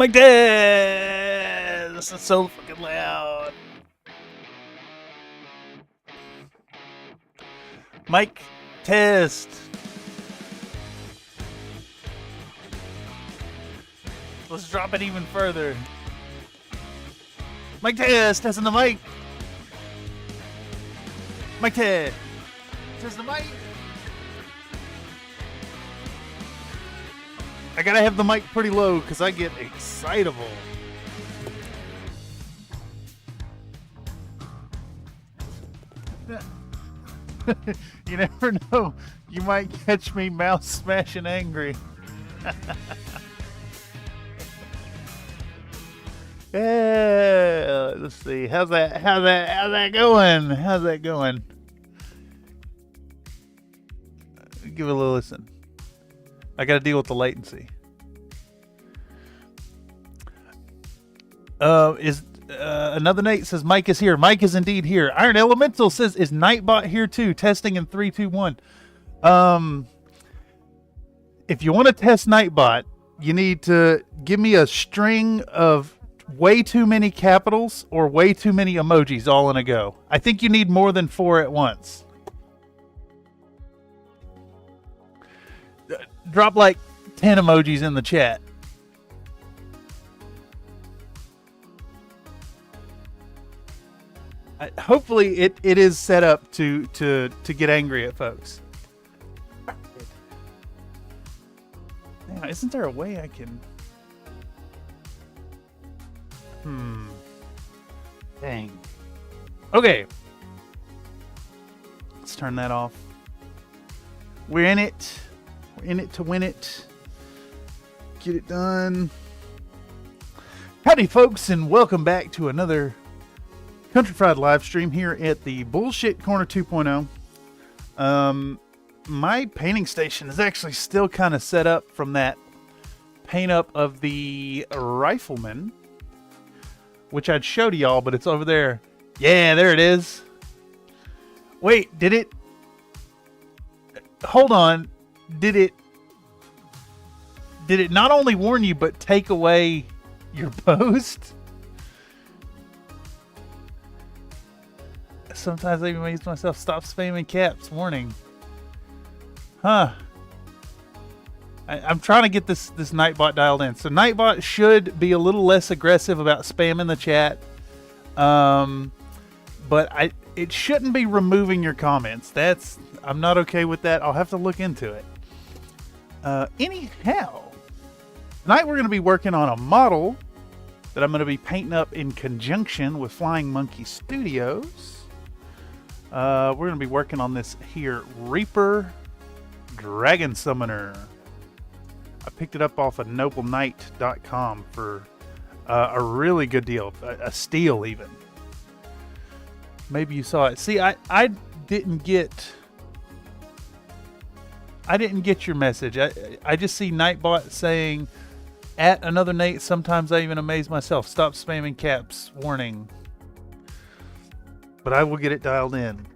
Mic test! This is so fucking loud. Mic test. Let's drop it even further. Mic test. Testing the mic. Mic test. Test the mic. I gotta have the mic pretty low because I get excitable. You never know. You might catch me mouth smashing angry. Yeah, let's see. How's that going? How's that going? Give it a little listen. I got to deal with the latency. Another Nate says Mike is here. Mike is indeed here. Iron Elemental says, is Nightbot here too? Testing in 3, 2, 1. If you want to test Nightbot, you need to give me a string of way too many capitals or way too many emojis all in a go. I think you need more than 4 at once. Drop like 10 emojis in the chat. Hopefully it is set up to get angry at folks. Now, isn't there a way I can... Dang. Okay. Let's turn that off. We're in it. We're in it to win it. Get it done. Howdy, folks, and welcome back to another Country Fried live stream here at the Bullshit Corner 2.0. My painting station is actually still kind of set up from that paint up of the Rifleman, which I'd show to y'all, but it's over there. Yeah, there it is. Wait, did it? Hold on. Did it not only warn you, but take away your post? Sometimes I even amaze myself. Stop spamming caps. Warning. Huh. I'm trying to get this Nightbot dialed in. So Nightbot should be a little less aggressive about spamming the chat. But it shouldn't be removing your comments. I'm not okay with that. I'll have to look into it. Anyhow, tonight we're going to be working on a model that I'm going to be painting up in conjunction with Flying Monkey Studios. We're going to be working on this here Reaper Dragon Summoner. I picked it up off of nobleknight.com for a really good deal, a steal even. Maybe you saw it. See, I didn't get your message. I just see Nightbot saying, at another Nate, sometimes I even amaze myself. Stop spamming caps. Warning. But I will get it dialed in.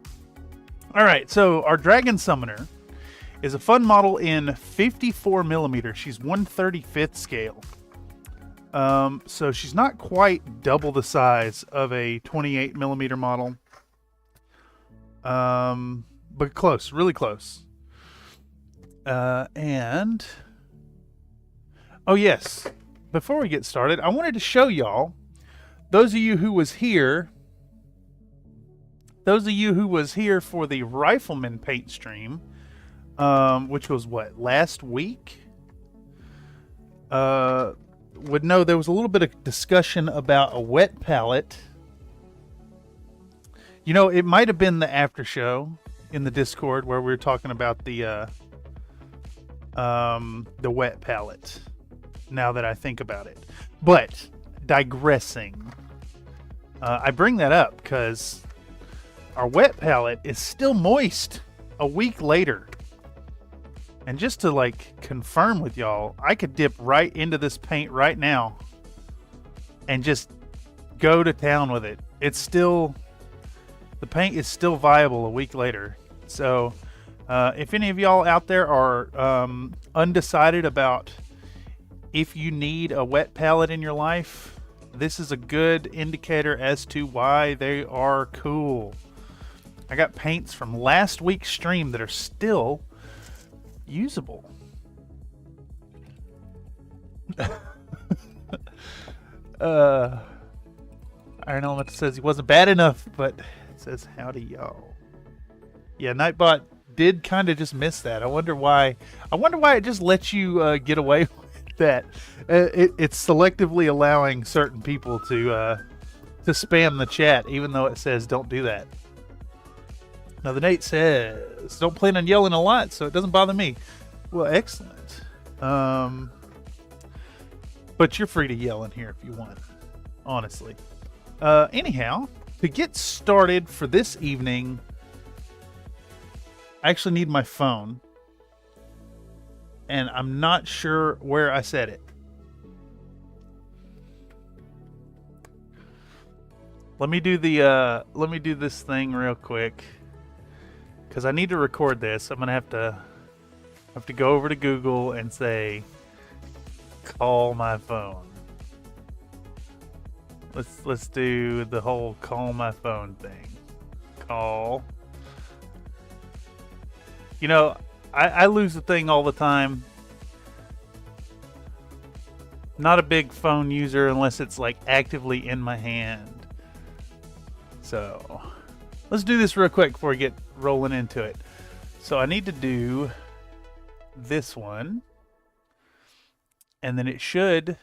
Alright, so our Dragon Summoner is a fun model in 54mm. She's 1/35th scale. So she's not quite double the size of a 28mm model. But close, really close. And oh yes, before we get started, I wanted to show y'all, those of you who was here for the Rifleman paint stream, which was what, last week, would know there was a little bit of discussion about a wet palette. You know, it might have been the after show in the Discord where we were talking about the wet palette, now that I think about it. But digressing, I bring that up because our wet palette is still moist a week later. And just to like confirm with y'all, I could dip right into this paint right now and just go to town with it. It's still, the paint is still viable a week later. So if any of y'all out there are undecided about if you need a wet palette in your life, this is a good indicator as to why they are cool. I got paints from last week's stream that are still usable. Iron Element says he wasn't bad enough, but it says howdy y'all. Yeah, Nightbot did kind of just miss that. I wonder why it just lets you get away with that. It's selectively allowing certain people to spam the chat, even though it says don't do that. Now the Nate says don't plan on yelling a lot, so it doesn't bother me. Well, excellent. But you're free to yell in here if you want, honestly. Anyhow, to get started for this evening, I actually need my phone, and I'm not sure where I set it. Let me do this thing real quick, because I need to record this. I'm gonna have to go over to Google and say, call my phone. Let's do the whole call my phone thing. Call. You know, I lose the thing all the time. Not a big phone user unless it's like actively in my hand. So let's do this real quick before we get rolling into it. So I need to do this one, and then it should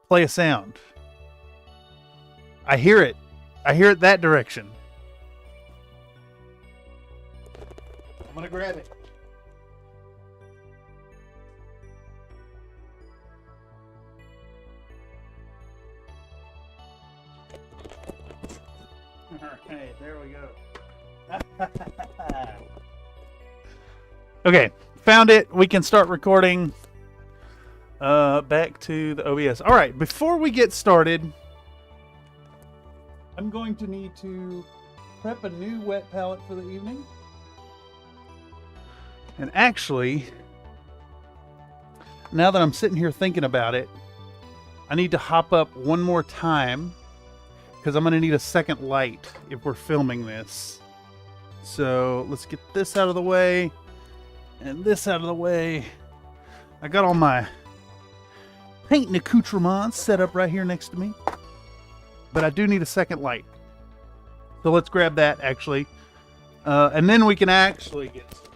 play a sound. I hear it. I hear it that direction. I'm gonna grab it. Alright, there we go. Okay, found it. We can start recording. Back to the OBS. Alright, before we get started, I'm going to need to prep a new wet palette for the evening. And actually, now that I'm sitting here thinking about it, I need to hop up one more time because I'm going to need a second light if we're filming this. So let's get this out of the way and this out of the way. I got all my paint and accoutrements set up right here next to me. But I do need a second light. So let's grab that, actually. And then we can actually get started.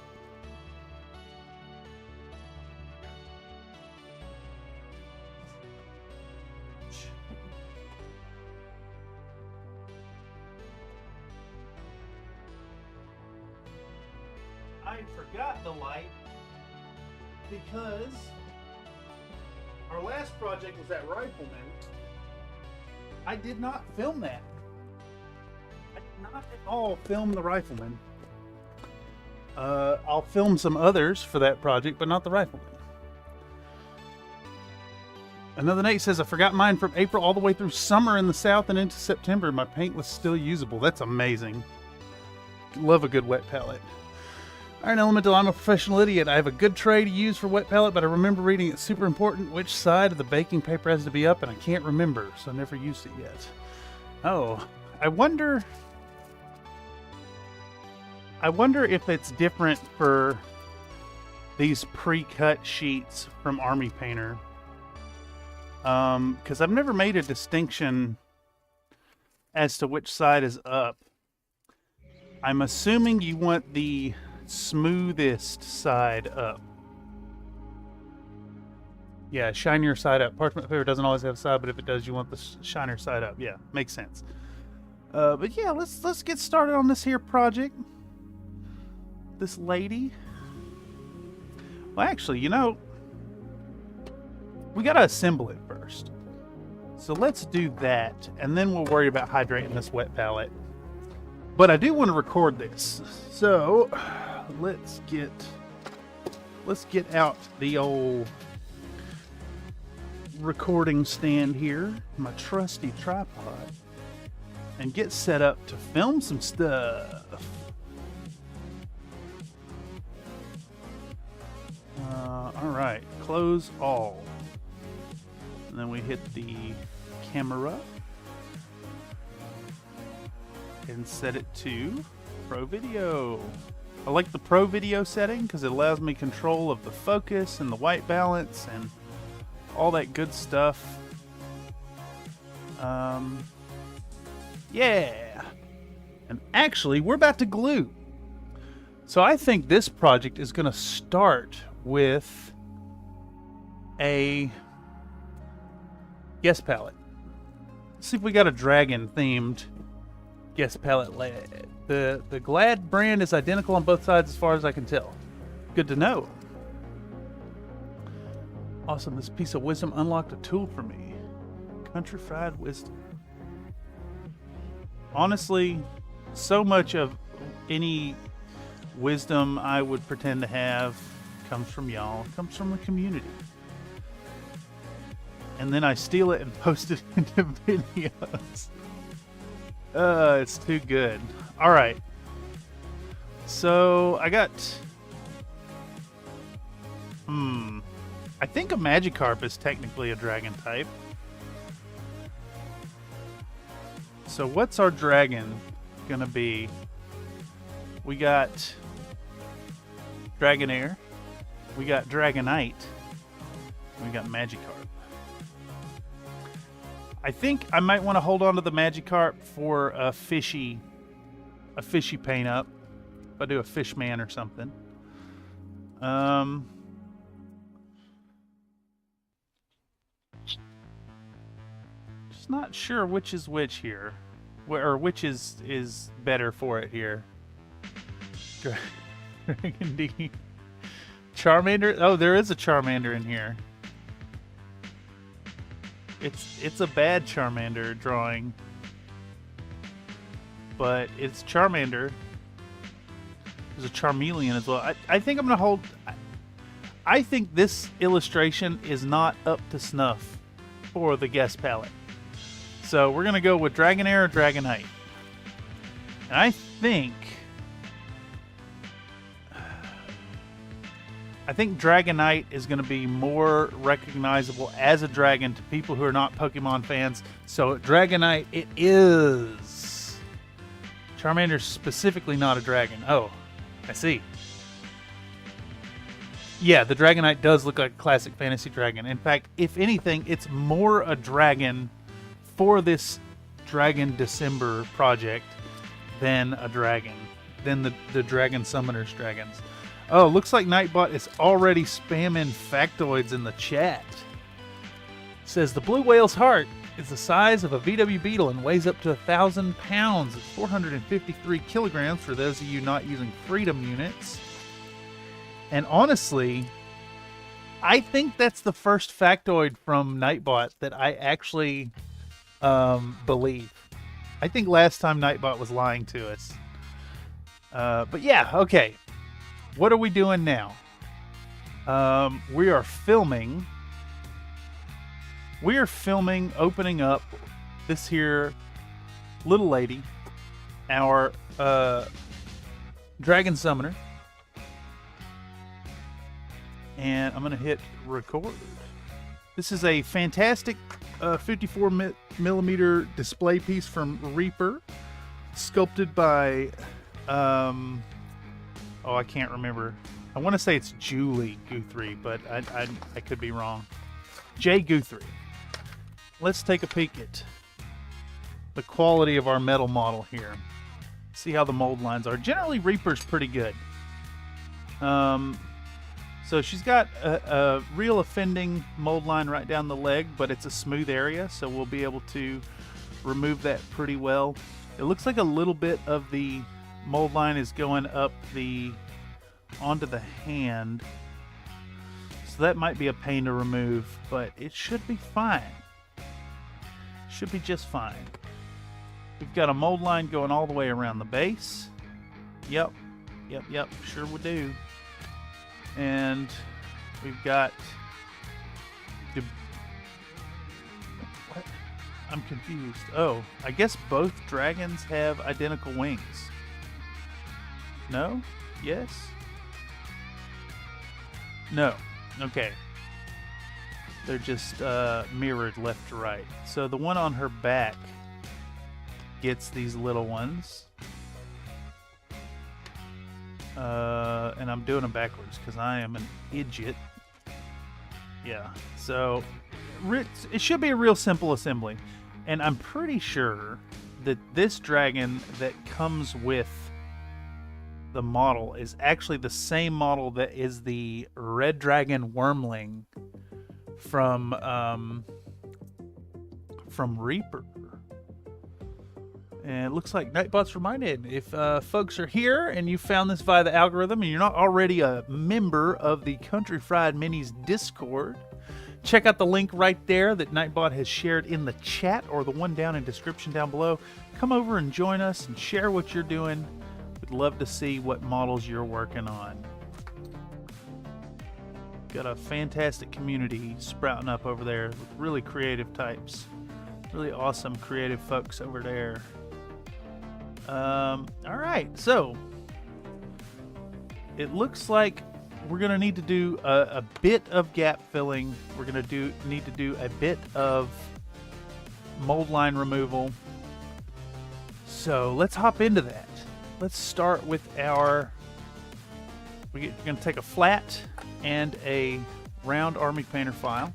I forgot the light because our last project was that Rifleman. I did not film that. I did not at all film the Rifleman. I'll film some others for that project, but not the Rifleman. Another Nate says, I forgot mine from April all the way through summer in the south and into September. My paint was still usable. That's amazing. Love a good wet palette. Iron Elemental, I'm a professional idiot. I have a good tray to use for wet palette, but I remember reading it's super important which side of the baking paper has to be up, and I can't remember, so I never used it yet. Oh, I wonder if it's different for these pre-cut sheets from Army Painter. Because I've never made a distinction as to which side is up. I'm assuming you want the smoothest side up. Yeah, shinier side up. Parchment paper doesn't always have a side, but if it does, you want the shinier side up. Yeah, makes sense. But yeah, let's get started on this here project. This lady. Well, actually, you know, we gotta assemble it first. So let's do that, and then we'll worry about hydrating this wet palette. But I do want to record this, so let's get out the old recording stand here, my trusty tripod, and get set up to film some stuff. All right, close all. And then we hit the camera and set it to Pro Video. I like the Pro Video setting because it allows me control of the focus and the white balance and all that good stuff. Yeah. And actually, we're about to glue. So I think this project is going to start with a guest palette. Let's see if we got a dragon themed guest palette. The Glad brand is identical on both sides as far as I can tell. Good to know. Awesome, this piece of wisdom unlocked a tool for me. Country fried wisdom. Honestly, so much of any wisdom I would pretend to have comes from y'all, comes from the community. And then I steal it and post it into videos. It's too good. All right. So I got... I think a Magikarp is technically a dragon type. So what's our dragon gonna be? We got Dragonair. We got Dragonite. We got Magikarp. I think I might want to hold on to the Magikarp for a fishy paint up. If I do a Fishman or something. Just not sure which is which here, or which is better for it here. Dragon D. Charmander. Oh, there is a Charmander in here. It's a bad Charmander drawing, but it's Charmander. There's a Charmeleon as well. I think I'm gonna hold. I think this illustration is not up to snuff for the guest palette, so we're gonna go with Dragonair or Dragonite. And I think Dragonite is going to be more recognizable as a dragon to people who are not Pokemon fans. So Dragonite it is. Charmander's specifically not a dragon. Oh, I see. Yeah, the Dragonite does look like a classic fantasy dragon. In fact, if anything, it's more a dragon for this Dragon December project than a dragon, than the Dragon Summoners dragons. Oh, looks like Nightbot is already spamming factoids in the chat. It says the blue whale's heart is the size of a VW Beetle and weighs up to 1,000 pounds. It's 453 kilograms for those of you not using Freedom units. And honestly, I think that's the first factoid from Nightbot that I actually believe. I think last time Nightbot was lying to us. But yeah, okay. What are we doing now? We are filming opening up this here little lady, our Dragon Summoner. And I'm going to hit record. This is a fantastic 54 millimeter display piece from Reaper, sculpted by... oh, I can't remember. I want to say it's Julie Guthrie, but I could be wrong. Jay Guthrie. Let's take a peek at the quality of our metal model here. See how the mold lines are. Generally, Reaper's pretty good. So she's got a real offending mold line right down the leg, but it's a smooth area, so we'll be able to remove that pretty well. It looks like a little bit of the mold line is going up onto the hand, so that might be a pain to remove, but it should be fine. Should be just fine. We've got a mold line going all the way around the base. Yep, sure we do. And we've got what? I'm confused. Oh, I guess both dragons have identical wings. No? Yes? No. Okay. They're just mirrored left to right. So the one on her back gets these little ones. And I'm doing them backwards because I am an idiot. Yeah, so it should be a real simple assembly. And I'm pretty sure that this dragon that comes with the model is actually the same model that is the red dragon wormling from Reaper. And it looks like Nightbot's reminded, if folks are here and you found this via the algorithm and you're not already a member of the Country Fried Minis Discord, check out the link right there that Nightbot has shared in the chat, or the one down in description down below. Come over and join us and share what you're doing. We'd love to see what models you're working on. Got a fantastic community sprouting up over there with really creative types. Really awesome creative folks over there. Alright, so it looks like we're going to need to do a bit of gap filling. We're going to need to do a bit of mold line removal. So let's hop into that. Let's start with our... We're going to take a flat and a round Army Painter file.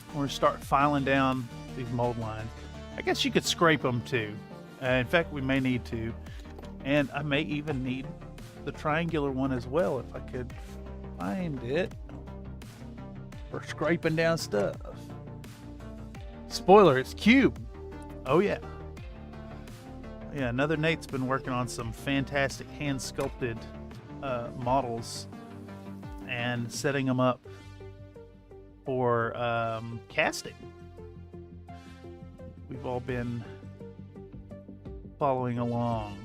We're going to start filing down these mold lines. I guess you could scrape them too. In fact, we may need to. And I may even need the triangular one as well if I could find it for scraping down stuff. Spoiler, it's cube. Oh yeah. Yeah, another Nate's been working on some fantastic hand sculpted models and setting them up for casting. We've all been following along.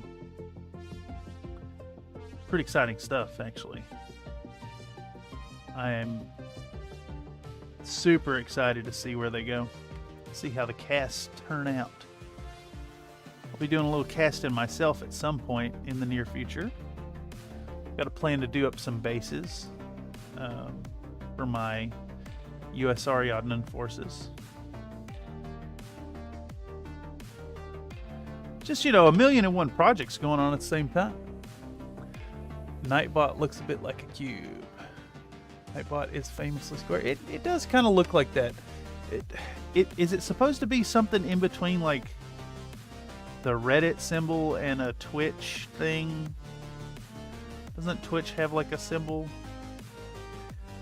Pretty exciting stuff, actually. I am super excited to see where they go. See how the casts turn out. I'll be doing a little casting myself at some point in the near future. Got a plan to do up some bases for my U.S. Ariadne forces. Just, you know, 1,000,001 projects going on at the same time. Nightbot looks a bit like a cube. Nightbot is famously square. It does kind of look like that. Is it supposed to be something in between, like the Reddit symbol and a Twitch thing? Doesn't Twitch have like a symbol?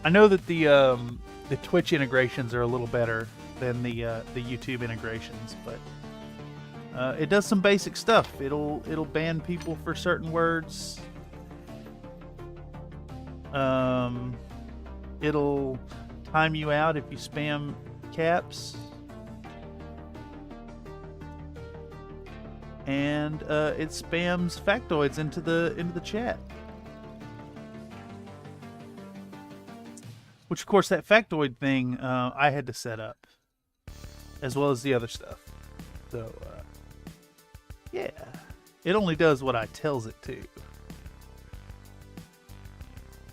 I know that the Twitch integrations are a little better than the YouTube integrations, but it does some basic stuff. It'll ban people for certain words. It'll time you out if you spam caps, and it spams factoids into the chat. Which, of course, that factoid thing I had to set up, as well as the other stuff. So, yeah, it only does what I tells it to.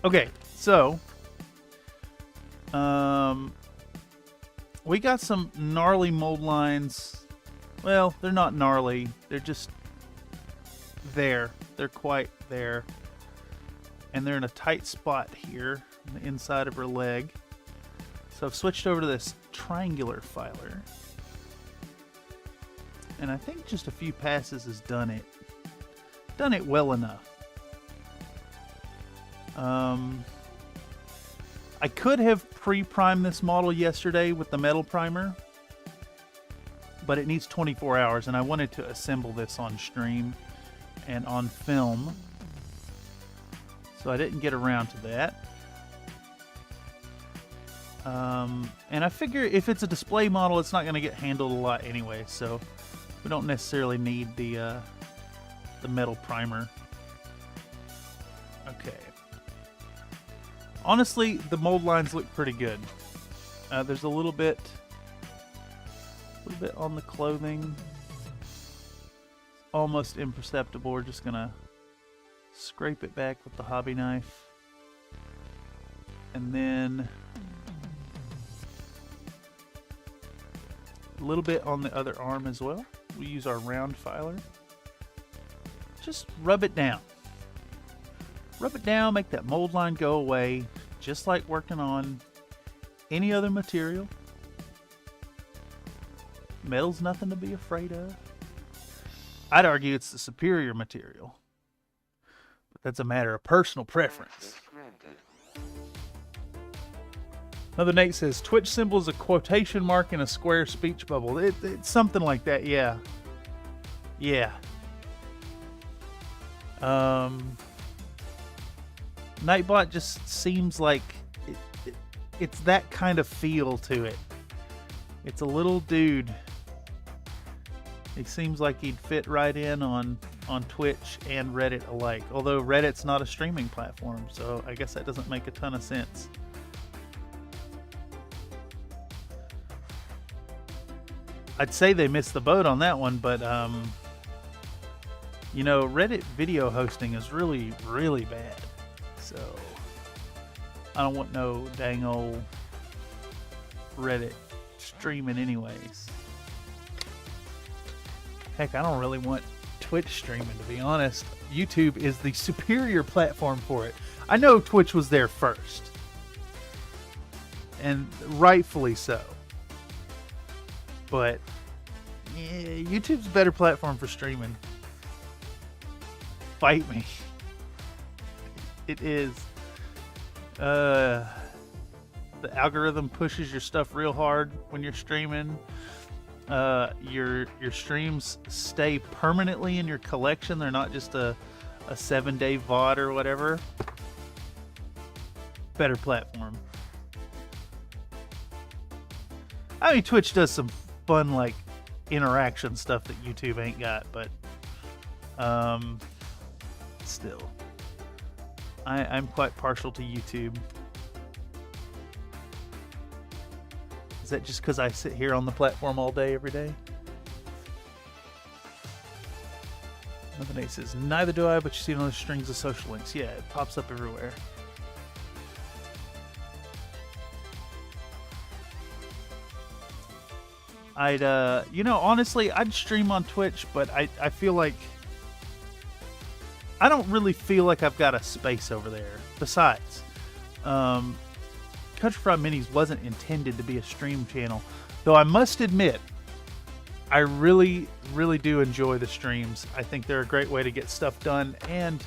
Okay, so we got some gnarly mold lines. Well, they're not gnarly. They're just there. They're quite there. And they're in a tight spot here on the inside of her leg. So I've switched over to this triangular filer. And I think just a few passes has done it. Done it well enough. I could have pre-primed this model yesterday with the metal primer, but it needs 24 hours, and I wanted to assemble this on stream and on film, so I didn't get around to that. And I figure if it's a display model, it's not going to get handled a lot anyway, so we don't necessarily need the metal primer. Okay. Honestly, the mold lines look pretty good. There's a little bit on the clothing. Almost imperceptible. We're just gonna scrape it back with the hobby knife, and then A little bit on the other arm as well. We use our round filer. Just rub it down. Rub it down, make that mold line go away, just like working on any other material. Metal's nothing to be afraid of. I'd argue it's the superior material, but that's a matter of personal preference. Another Nate says, Twitch symbol is a quotation mark in a square speech bubble. It's something like that, yeah. Yeah. Nightbot just seems like it's that kind of feel to it. It's a little dude. He seems like he'd fit right in on Twitch and Reddit alike. Although Reddit's not a streaming platform, so I guess that doesn't make a ton of sense. I'd say they missed the boat on that one, but you know, Reddit video hosting is really, really bad. So I don't want no dang old Reddit streaming anyways. Heck, I don't really want Twitch streaming, to be honest. YouTube is the superior platform for it. I know Twitch was there first, and rightfully so. But yeah, YouTube's a better platform for streaming. Fight me. It is. The algorithm pushes your stuff real hard when you're streaming. Your streams stay permanently in your collection. They're not just a 7-day VOD or whatever. Better platform. I mean, Twitch does some fun, like, interaction stuff that YouTube ain't got, but still, I'm quite partial to YouTube. Is that just because I sit here on the platform all day, every day? Another Nate says, neither do I, but you see it on the strings of social links. Yeah, it pops up everywhere. I'd, you know, honestly, I'd stream on Twitch, but I feel like I don't really feel like I've got a space over there. Besides, Country Fried Minis wasn't intended to be a stream channel, though I must admit, I really, really do enjoy the streams. I think they're a great way to get stuff done, and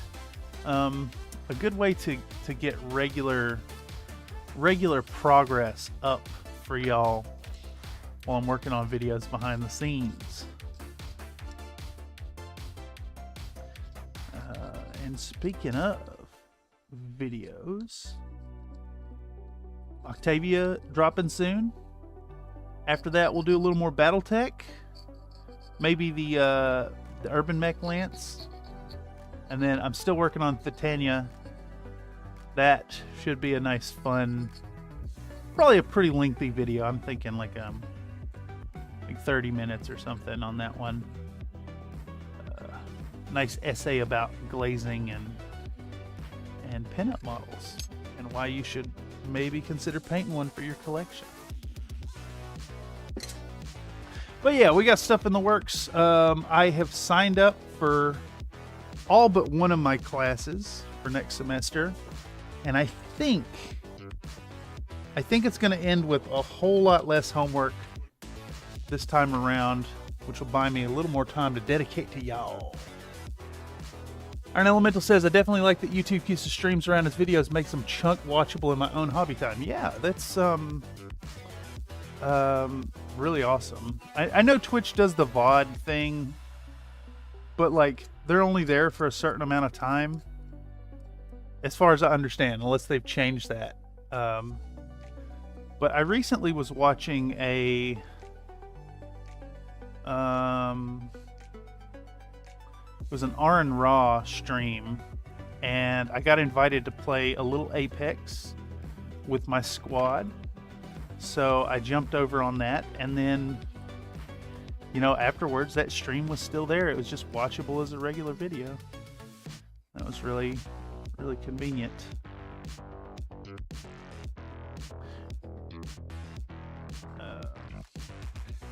a good way to get regular progress up for y'all while I'm working on videos behind the scenes. And speaking of videos, Octavia dropping soon. After that, we'll do a little more battletech. Maybe the Urban Mech Lance. And then I'm still working on Titania. That should be a nice, fun, probably a pretty lengthy video. I'm thinking like 30 minutes or something on that one. Nice essay about glazing and pinup models and why you should maybe consider painting one for your collection. But yeah, we got stuff in the works. I have signed up for all but one of my classes for next semester, and I think it's going to end with a whole lot less homework this time around, which will buy me a little more time to dedicate to y'all. Iron Elemental says, I definitely like that YouTube keeps the streams around his videos, makes them chunk watchable in my own hobby time. Yeah, that's really awesome. I know Twitch does the VOD thing, but like they're only there for a certain amount of time, as far as I understand, unless they've changed that. But I recently was watching a it was an Arin Raw stream, and I got invited to play a little Apex with my squad. So I jumped over on that, and then, you know, afterwards that stream was still there. It was just watchable as a regular video. That was really, really convenient.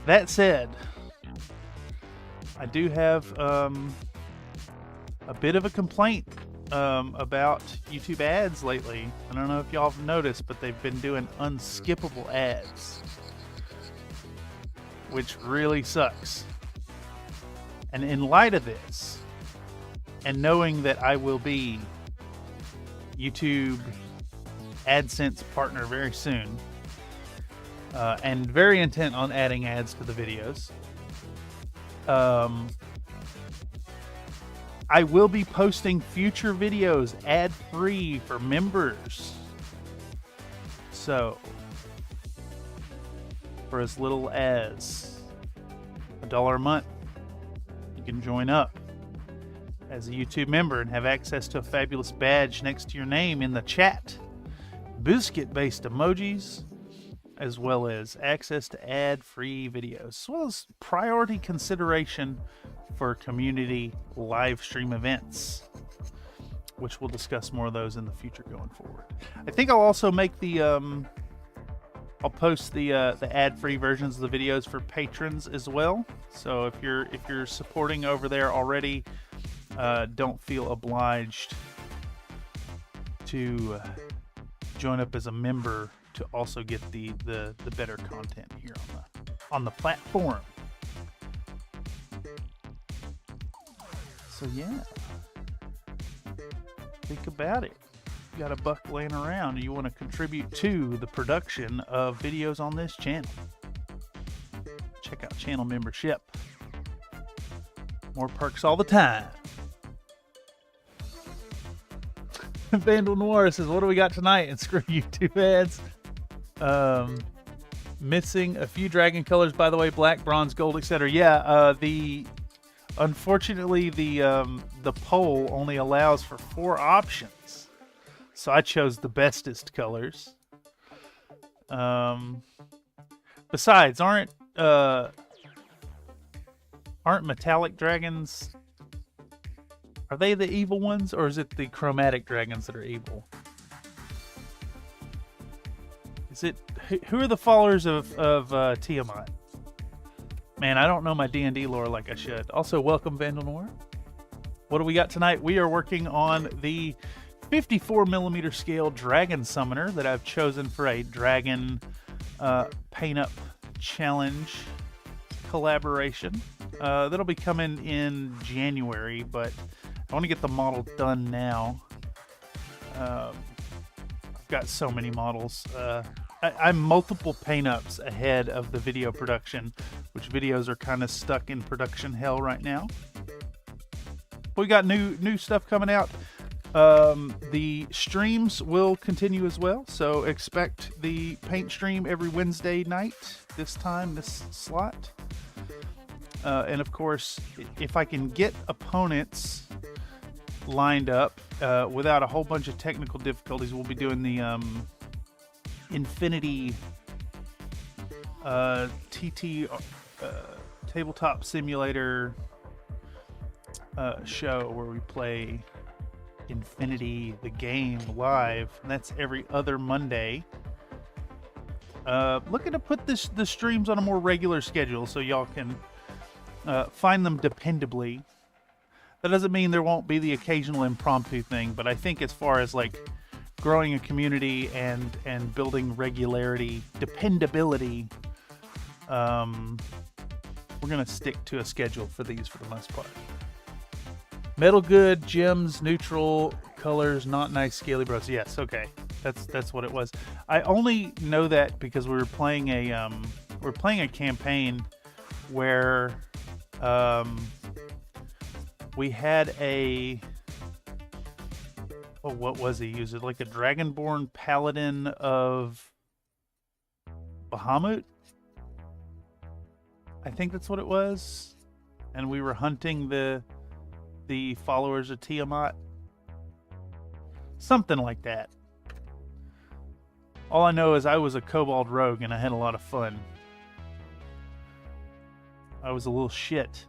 That said, I do have a bit of a complaint about YouTube ads lately. I don't know if y'all have noticed, but they've been doing unskippable ads, which really sucks. And in light of this, and knowing that I will be YouTube AdSense partner very soon, and very intent on adding ads to the videos, I will be posting future videos ad-free for members. So, for as little as $1 a month, you can join up as a YouTube member and have access to a fabulous badge next to your name in the chat, biscuit-based emojis, as well as access to ad-free videos, as well as priority consideration for community live stream events, which we'll discuss more of those in the future going forward. I think I'll also make the I'll post the ad-free versions of the videos for patrons as well. So if you're supporting over there already, don't feel obliged to join up as a member to also get the better content here on the platform. So yeah, think about it. You got a buck laying around and you want to contribute to the production of videos on this channel, check out channel membership. More perks all the time. Vandal Noir says, what do we got tonight? And screw YouTube ads. Missing a few dragon colors, by the way, black, bronze, gold, etc. Yeah, unfortunately the poll only allows for 4 options, so I chose the bestest colors. Besides, aren't metallic dragons, are they the evil ones, or is it the chromatic dragons that are evil? Is it, who are the followers of Tiamat? Man, I don't know my D&D lore like I should. Also, welcome, Vandal Noir. What do we got tonight? We are working on the 54mm scale Dragon Summoner that I've chosen for a Dragon Paint-Up Challenge collaboration. That'll be coming in January, but I want to get the model done now. I've got so many models. I'm multiple paint-ups ahead of the video production, which videos are kind of stuck in production hell right now. We got new stuff coming out. The streams will continue as well, so expect the paint stream every Wednesday night, this slot. And of course, if I can get opponents lined up without a whole bunch of technical difficulties, we'll be doing the Infinity TT Tabletop Simulator show where we play Infinity the game live, and that's every other Monday. Looking to put the streams on a more regular schedule so y'all can find them dependably. That doesn't mean there won't be the occasional impromptu thing, but I think as far as like growing a community and building regularity, dependability, we're gonna stick to a schedule for these for the most part. Metal good, gems, neutral colors, not nice, scaly bros. Yes, okay, that's what it was. I only know that because we were playing a campaign where we had a, oh, what was he? Used like a Dragonborn Paladin of Bahamut? I think that's what it was. And we were hunting the followers of Tiamat. Something like that. All I know is I was a kobold rogue and I had a lot of fun. I was a little shit.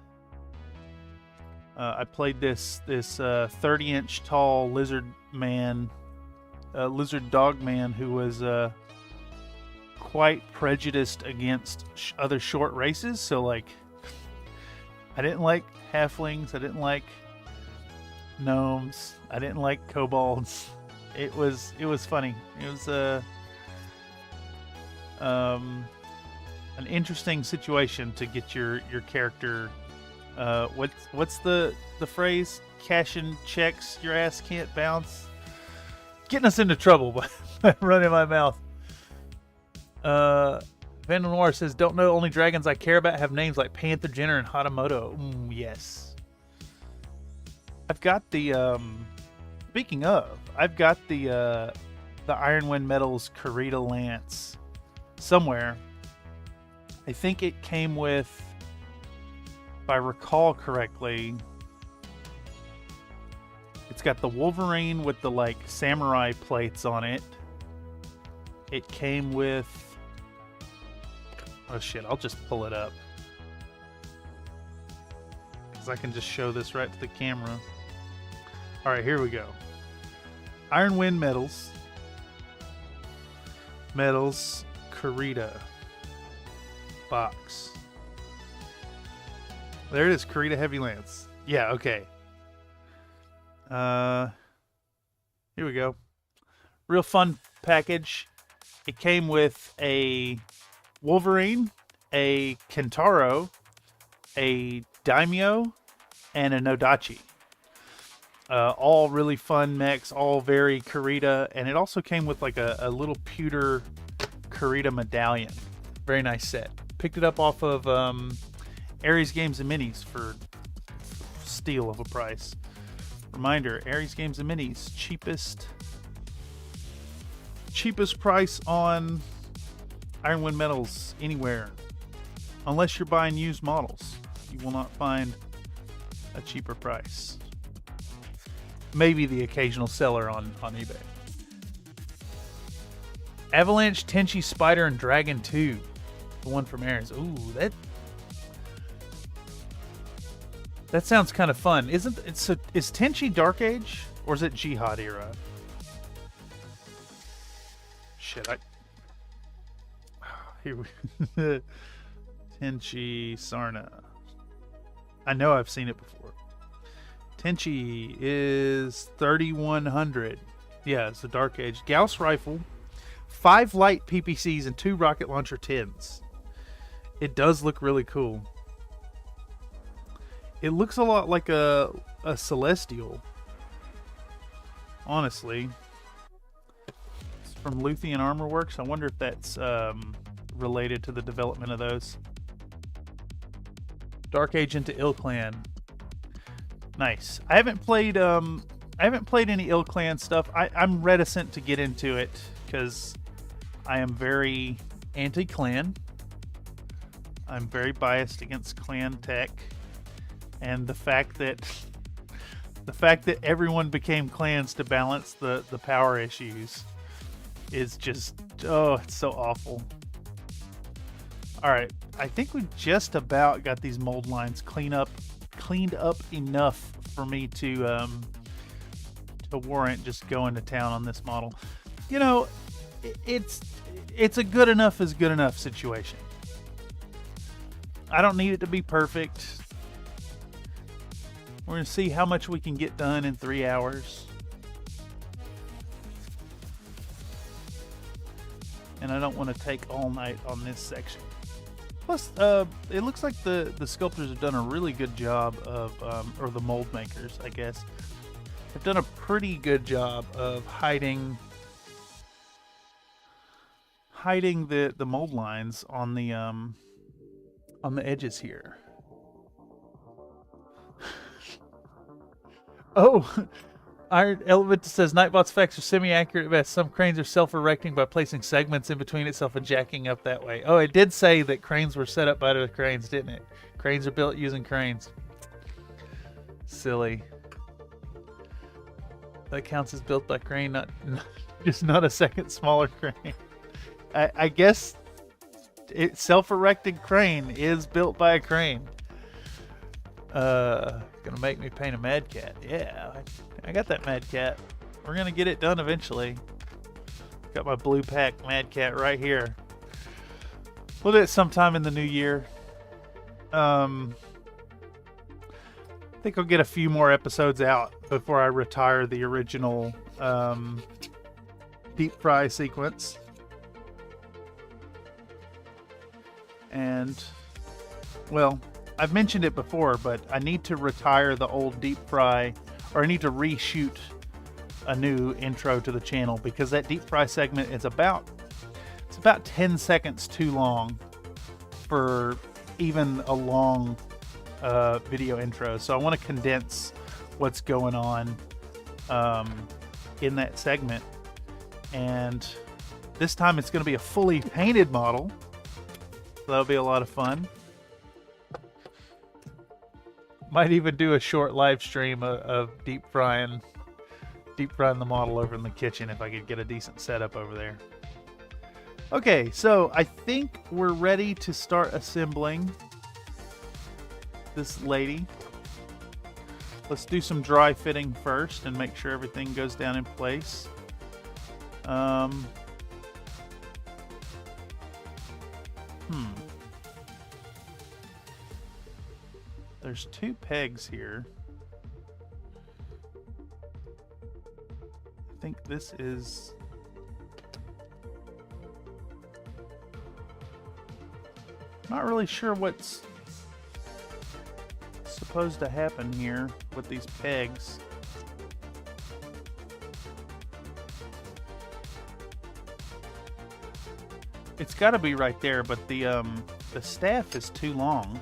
I played this 30-inch tall lizard dog man who was quite prejudiced against other short races. So like, I didn't like halflings. I didn't like gnomes. I didn't like kobolds. It was funny. It was an interesting situation to get your character. What's the phrase? Cashing checks your ass can't bounce. Getting us into trouble by running my mouth. Vandal Noir says, "Don't know. Only dragons I care about have names like Panther, Jenner, and Hatamoto." Yes. I've got the. Speaking of, I've got the Ironwind Metals Karita Lance somewhere. I think it came with, if I recall correctly, it's got the Wolverine with the like samurai plates on it. It came with, oh shit, I'll just pull it up, because I can just show this right to the camera. Alright, here we go. Ironwind Metals Karita box. There it is, Karita Heavy Lance. Yeah, okay. Here we go. Real fun package. It came with a Wolverine, a Kentaro, a Daimyo, and a Nodachi. All really fun mechs, all very Karita, and it also came with like a little pewter Karita medallion. Very nice set. Picked it up off of Ares Games and Minis for steal of a price. Reminder, Ares Games and Minis, cheapest price on Ironwind Metals anywhere. Unless you're buying used models, you will not find a cheaper price. Maybe the occasional seller on eBay. Avalanche, Tenchi, Spider, and Dragon 2. The one from Ares. Ooh, that sounds kind of fun. Is Tenchi Dark Age or is it Jihad era? Shit, here we Tenchi Sarna. I know I've seen it before. Tenchi is 3100. Yeah, it's a Dark Age. Gauss rifle, 5 light PPCs, and 2 rocket launcher 10s. It does look really cool. It looks a lot like a Celestial. Honestly. It's from Luthien Armor Works. I wonder if that's related to the development of those. Dark Age into Ill Clan. Nice. I haven't played any Ill Clan stuff. I'm reticent to get into it because I am very anti-clan. I'm very biased against clan tech, and the fact that everyone became clans to balance the power issues is just, oh, it's so awful. All right, I think we just about got these mold lines cleaned up enough for me to warrant just going to town on this model. You know, it's a good enough is good enough situation. I don't need it to be perfect. We're going to see how much we can get done in 3 hours. And I don't want to take all night on this section. Plus, it looks like the sculptors have done a really good job of, or the mold makers, I guess, have done a pretty good job of hiding the mold lines on the edges here. Oh, Iron Element says Nightbot's facts are semi-accurate at best. Some cranes are self-erecting by placing segments in between itself and jacking up that way. Oh, it did say that cranes were set up by the cranes, didn't it? Cranes are built using cranes. Silly. That counts as built by crane, not just not a second smaller crane. I guess self-erected crane is built by a crane. Gonna make me paint a mad cat. Yeah, I got that mad cat. We're gonna get it done eventually. Got my blue pack mad cat right here. We'll do it sometime in the new year. I think I'll get a few more episodes out before I retire the original deep fry sequence. And, well, I've mentioned it before, but I need to retire the old deep fry, or I need to reshoot a new intro to the channel, because that deep fry segment is about 10 seconds too long for even a long video intro. So I want to condense what's going on in that segment, and this time it's going to be a fully painted model, so that'll be a lot of fun. Might even do a short live stream of deep frying the model over in the kitchen if I could get a decent setup over there. Okay, so I think we're ready to start assembling this lady. Let's do some dry fitting first and make sure everything goes down in place. There's 2 pegs here. I think this is... Not really sure what's supposed to happen here with these pegs. It's got to be right there, but the staff is too long.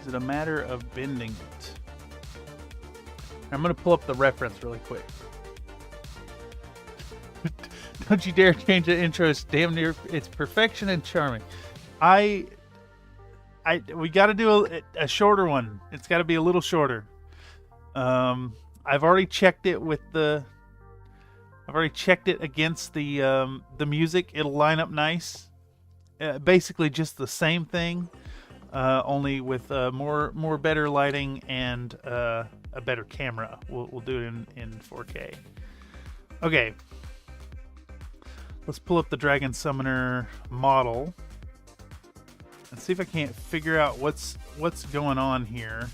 Is it a matter of bending it? I'm going to pull up the reference really quick. Don't you dare change the intro. It's damn near, it's perfection and charming. We got to do a shorter one. It's got to be a little shorter. I've already checked it with I've already checked it against the music. It'll line up nice. Basically just the same thing, only with more better lighting and a better camera. We'll do it in 4K. Okay. Let's pull up the Dragon Summoner model and see if I can't figure out what's going on here.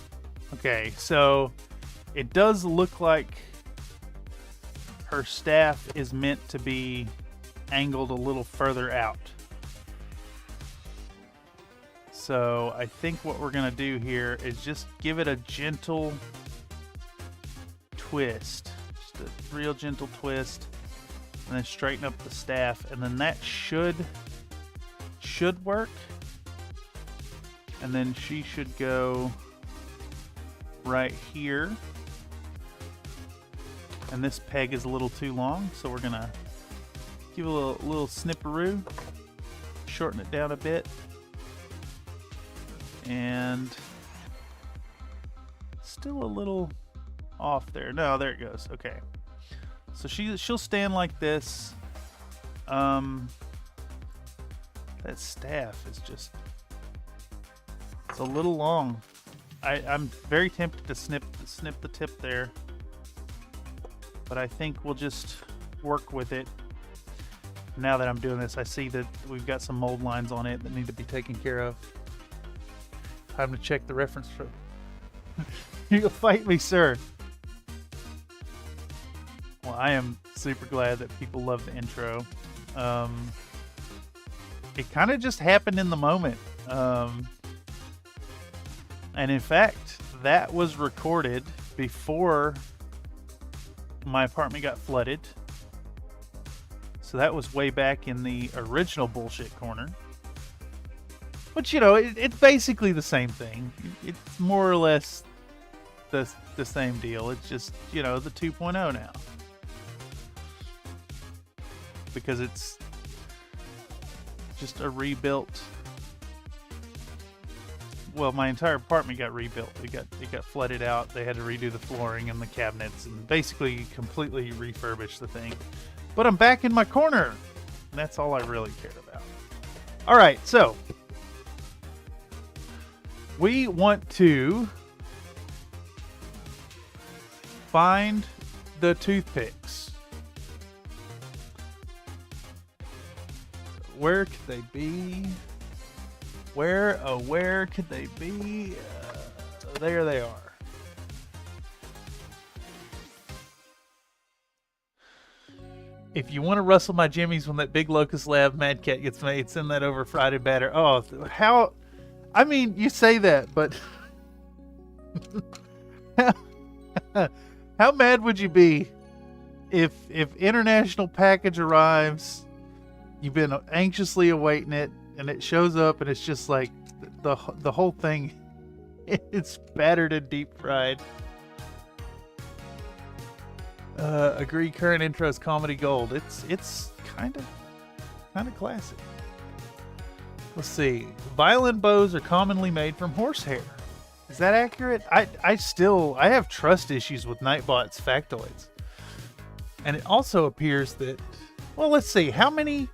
Okay, so it does look like her staff is meant to be angled a little further out. So I think what we're gonna do here is just give it a gentle twist, just a real gentle twist. And then straighten up the staff, and then that should work. And then she should go right here. And this peg is a little too long, so we're gonna give it a little snipperoo, shorten it down a bit, and still a little off there. No, there it goes. Okay. So she'll stand like this. That staff is just, it's a little long. I'm very tempted to snip the tip there, but I think we'll just work with it. Now that I'm doing this, I see that we've got some mold lines on it that need to be taken care of. Time to check the reference. You'll fight me, sir. Well, I am super glad that people love the intro. It kind of just happened in the moment. And in fact, that was recorded before my apartment got flooded. So that was way back in the original bullshit corner. But, you know, it's basically the same thing. It's more or less the same deal. It's just, you know, the 2.0 now. Because it's just a rebuilt. Well, my entire apartment got rebuilt. It got flooded out. They had to redo the flooring and the cabinets and basically completely refurbish the thing. But I'm back in my corner. And that's all I really cared about. All right, so we want to find the toothpicks. where could they be? Where, oh, where could they be? There they are. If you want to rustle my jimmies when that big Locust Lab Mad Cat gets made, send that over Friday batter. Oh, how? I mean, you say that, but how mad would you be if international package arrives, you've been anxiously awaiting it, and it shows up, and it's just like the whole thing, it's battered and deep fried. Agree. Current intro is comedy gold. It's kind of classic. Let's see. Violin bows are commonly made from horsehair. Is that accurate? I have trust issues with Nightbot's factoids. And it also appears that, well, let's see. How many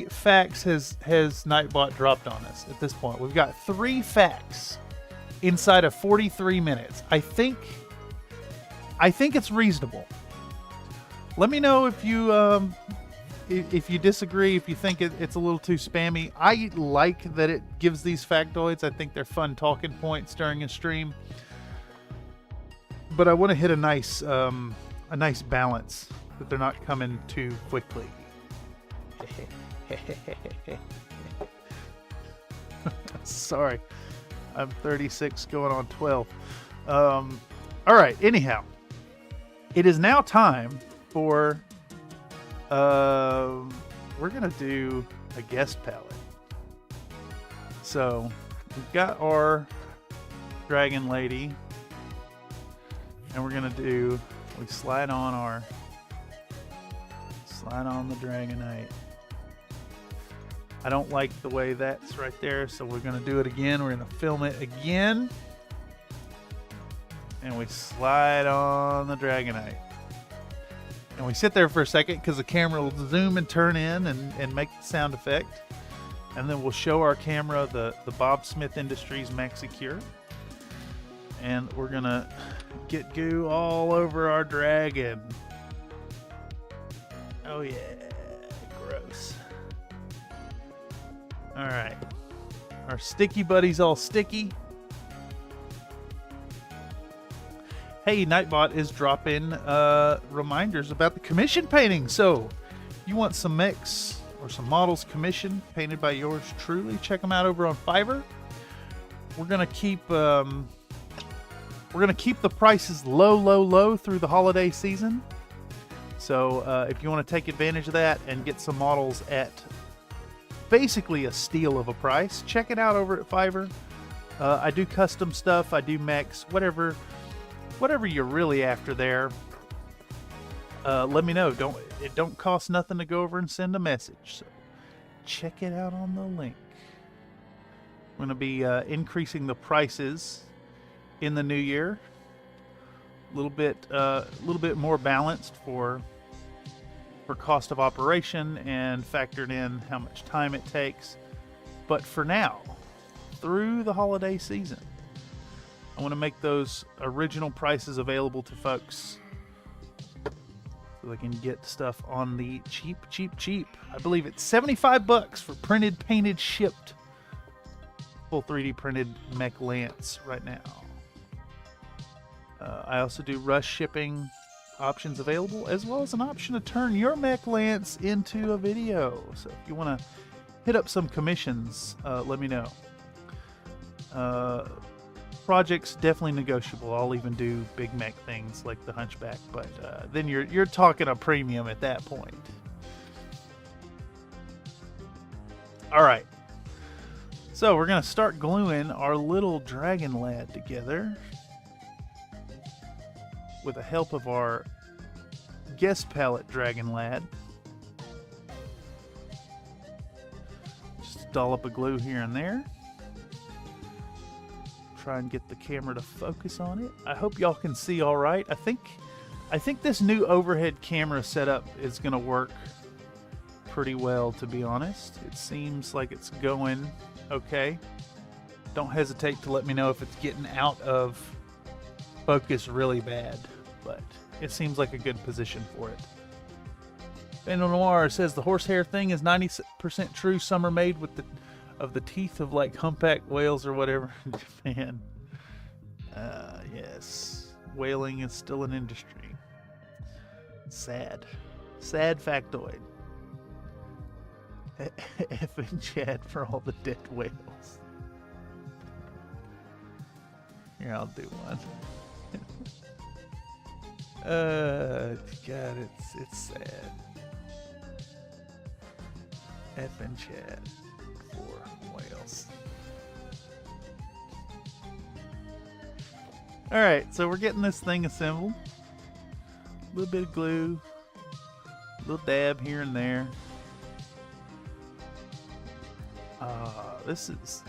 facts has Nightbot dropped on us at this point? We've got 3 facts inside of 43 minutes. I think it's reasonable. Let me know if you disagree, if you think it's a little too spammy. I like that it gives these factoids. I think they're fun talking points during a stream. But I want to hit a nice balance, that they're not coming too quickly. Sorry, I'm 36 going on 12. All right, anyhow. It is now time for, we're going to do a guest palette. So, we've got our Dragon Lady, and we're going to do, we slide on the Dragonite. I don't like the way that's right there, so we're going to do it again. We're going to film it again. And we slide on the Dragonite. And we sit there for a second because the camera will zoom and turn in and make the sound effect. And then we'll show our camera the Bob Smith Industries Maxi Cure. And we're going to get goo all over our dragon. Oh yeah, gross. All right. Our sticky buddy's all sticky. Hey, Nightbot is dropping reminders about the commission painting. So, you want some mechs or some models commissioned, painted by yours truly? Check them out over on Fiverr. We're gonna keep the prices low through the holiday season. So, if you want to take advantage of that and get some models at basically a steal of a price, check it out over at Fiverr. I do custom stuff. I do mechs, whatever you're really after there, let me know. It don't cost nothing to go over and send a message. So check it out on the link. I'm going to be increasing the prices in the new year. A little bit more balanced for cost of operation and factored in how much time it takes. But for now, through the holiday season, I want to make those original prices available to folks so they can get stuff on the cheap. I believe it's $75 for printed, painted, shipped, full 3D printed mech lance right now. I also do rush shipping options available, as well as an option to turn your mech lance into a video. So if you want to hit up some commissions, let me know. Projects definitely negotiable. I'll even do big mech things like the Hunchback, but then you're talking a premium at that point. All right, so we're gonna start gluing our little dragon lad together with the help of our guest palette dragon lad. Just dollop of glue here and there. Try and get the camera to focus on it. I hope y'all can see all right. I think this new overhead camera setup is gonna work pretty well, to be honest. It seems like it's going okay. Don't hesitate to let me know if it's getting out of focus really bad, but it seems like a good position for it. Bando Noir says the horsehair thing is 90% true. Some are made with the teeth of like humpback whales or whatever in Japan. Yes, whaling is still an industry. Sad factoid. F and Chad for all the dead whales. Here, I'll do one. God, it's sad. F and Chad for whales. Alright, so we're getting this thing assembled. A little bit of glue. A little dab here and there. This is...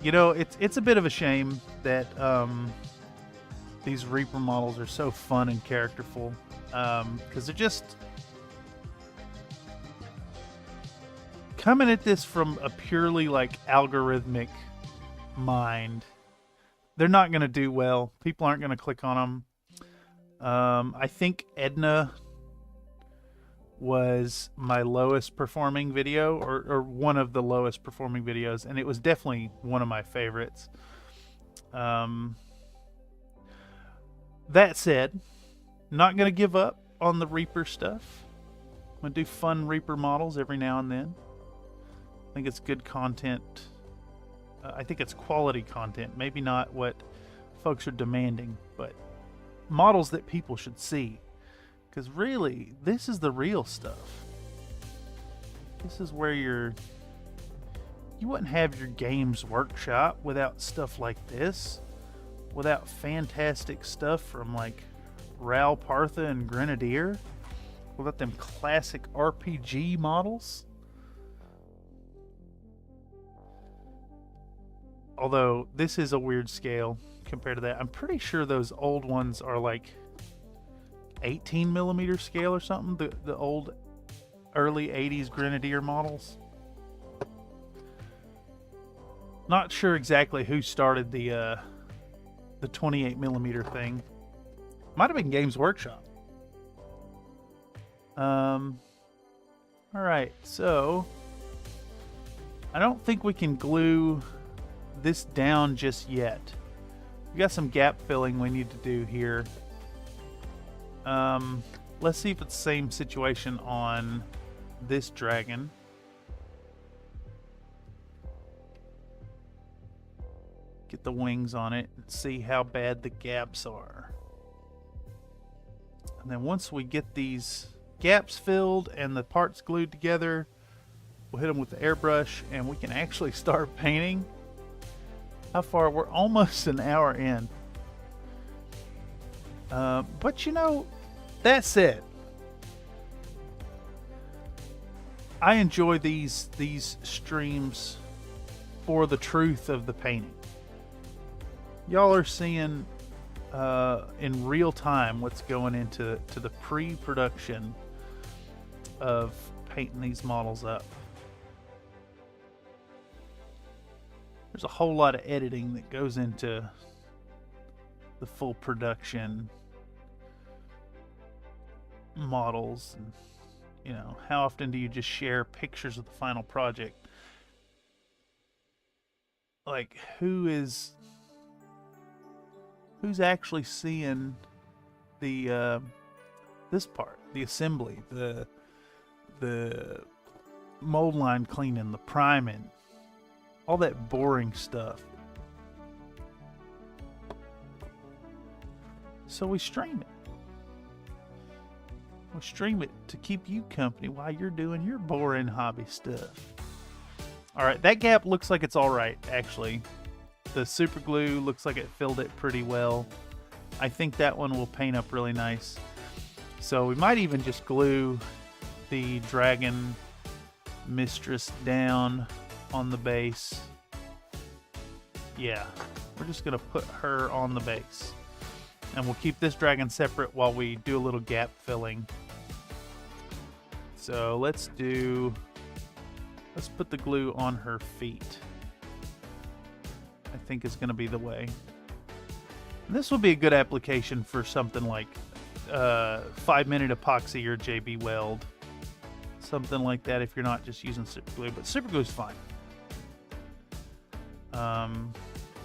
You know, it's a bit of a shame that these Reaper models are so fun and characterful. Because they're just... coming at this from a purely like algorithmic mind, they're not going to do well. People aren't going to click on them. I think Edna was my lowest performing video, or one of the lowest performing videos, and it was definitely one of my favorites. That said, not going to give up on the Reaper stuff. I'm going to do fun Reaper models every now and then. I think it's good content. I think it's quality content. Maybe not what folks are demanding, but models that people should see. Because really, this is the real stuff. This is where you wouldn't have your games workshop without stuff like this. Without fantastic stuff from like Ral Partha and Grenadier. Without them classic RPG models. Although this is a weird scale compared to that. I'm pretty sure those old ones are like 18mm scale or something. The old early 80s Grenadier models. Not sure exactly who started the 28mm thing. Might have been Games Workshop. Alright, so I don't think we can glue this down just yet. We got some gap filling we need to do here. Let's see if it's the same situation on this dragon. Get the wings on it and see how bad the gaps are. And then once we get these gaps filled and the parts glued together, we'll hit them with the airbrush and we can actually start painting. How far? We're almost an hour in. But you know, that said, I enjoy these streams for the truth of the painting. Y'all are seeing in real time what's going into the pre-production of painting these models up. There's a whole lot of editing that goes into the full production models. And, you know, how often do you just share pictures of the final project? Like, who's actually seeing the this part, the assembly, the mold line cleaning, the priming, all that boring stuff. So we stream it. We stream it to keep you company while you're doing your boring hobby stuff. Alright, that gap looks like it's alright, actually. The super glue looks like it filled it pretty well. I think that one will paint up really nice. So we might even just glue the dragon mistress down on the base. Yeah, we're just gonna put her on the base. And we'll keep this dragon separate while we do a little gap filling. So let's put the glue on her feet. I think is gonna be the way. And this will be a good application for something like 5-minute epoxy or JB Weld. Something like that if you're not just using super glue, but super glue is fine.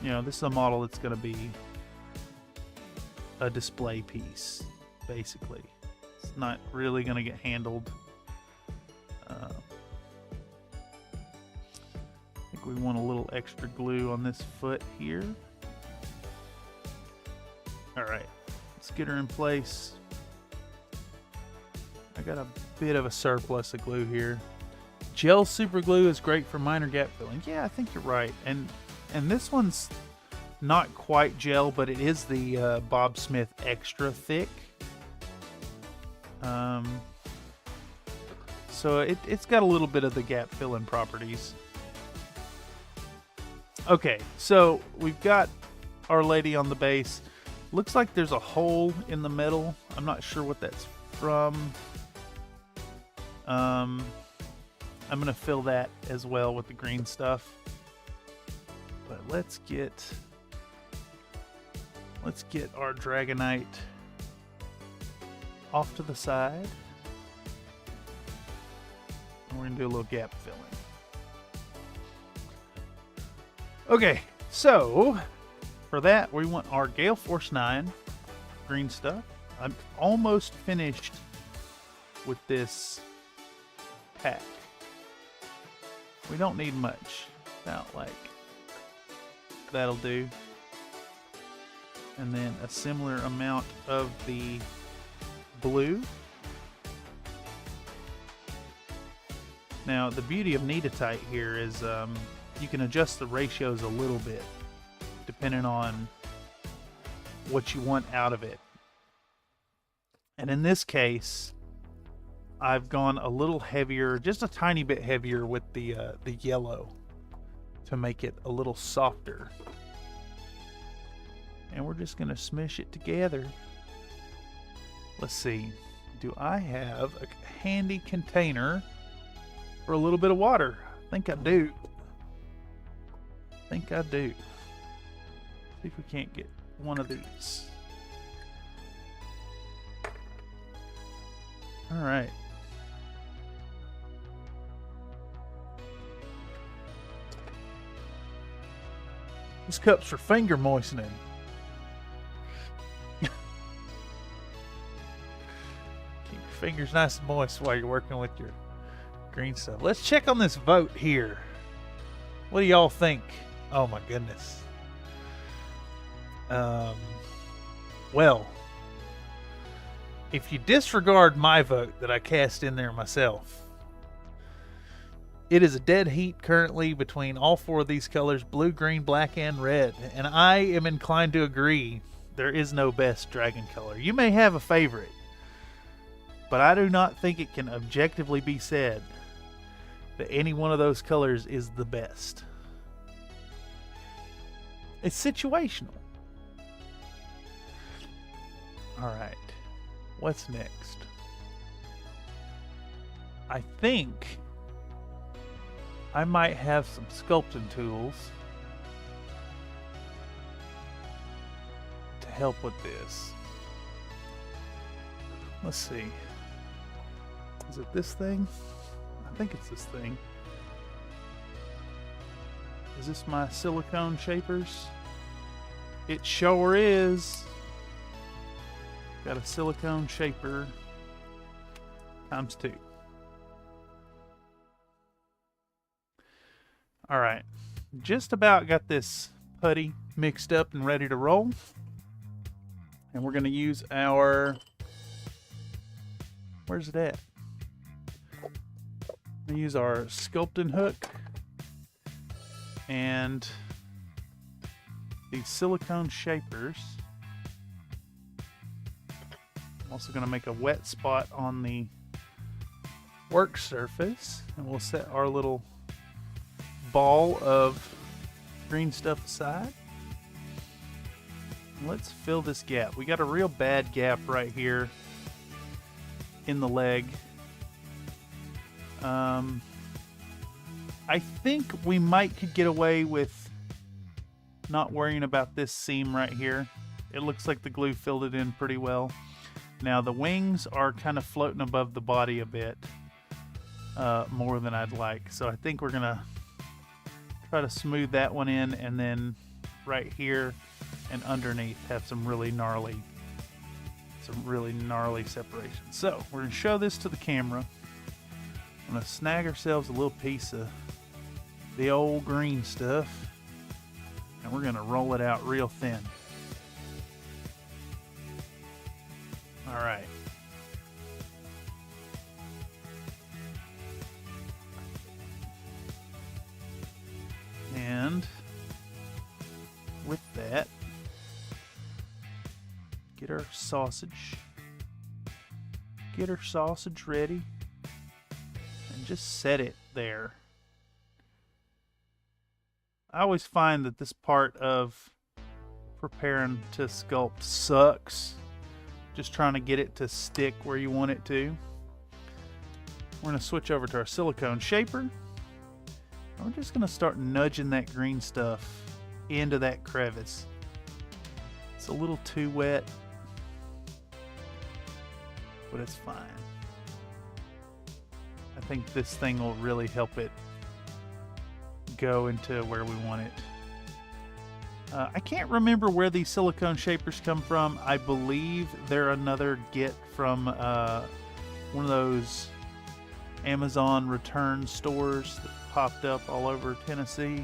You know, this is a model that's going to be a display piece, basically. It's not really going to get handled. I think we want a little extra glue on this foot here. Alright, let's get her in place. I got a bit of a surplus of glue here. Gel super glue is great for minor gap filling. Yeah, I think you're right. And this one's not quite gel, but it is the Bob Smith extra thick. So it's got a little bit of the gap filling properties. Okay, so we've got Our Lady on the base. Looks like there's a hole in the middle. I'm not sure what that's from. I'm gonna fill that as well with the green stuff. But let's get our Dragonite off to the side. And we're gonna do a little gap filling. Okay, so for that we want our Gale Force 9 green stuff. I'm almost finished with this pack. We don't need much. About like that'll do. And then a similar amount of the blue. Now the beauty of Kneadatite here is you can adjust the ratios a little bit depending on what you want out of it. And in this case, I've gone a little heavier, just a tiny bit heavier with the yellow to make it a little softer. And we're just going to smush it together. Let's see. Do I have a handy container for a little bit of water? I think I do. See if we can't get one of these. All right. This cup's for finger moistening. Keep your fingers nice and moist while you're working with your green stuff. Let's check on this vote here. What do y'all think? Oh my goodness. Well, if you disregard my vote that I cast in there myself, it is a dead heat currently between all four of these colors, blue, green, black, and red. And I am inclined to agree there is no best dragon color. You may have a favorite, but I do not think it can objectively be said that any one of those colors is the best. It's situational. Alright, what's next? I think I might have some sculpting tools to help with this. Let's see. Is it this thing? I think it's this thing. Is this my silicone shapers? It sure is. Got a silicone shaper ×2. Alright, just about got this putty mixed up and ready to roll. And we're going to use our... Where's it at? I'm going to use our sculpting hook and these silicone shapers. I'm also going to make a wet spot on the work surface, and we'll set our little ball of green stuff aside. Let's fill this gap. We got a real bad gap right here in the leg. I think we could get away with not worrying about this seam right here. It looks like the glue filled it in pretty well. Now the wings are kind of floating above the body a bit more than I'd like. So I think we're gonna try to smooth that one in, and then right here and underneath have some really gnarly separation. So we're gonna show this to the camera. I'm gonna snag ourselves a little piece of the old green stuff, and we're gonna roll it out real thin. All right. And with that, get our sausage ready, and just set it there. I always find that this part of preparing to sculpt sucks. Just trying to get it to stick where you want it to. We're going to switch over to our silicone shaper. And we're just going to start nudging that green stuff into that crevice. It's a little too wet, but it's fine. I think this thing will really help it go into where we want it. I can't remember where these silicone shapers come from. I believe they're another get from one of those Amazon return stores that popped up all over Tennessee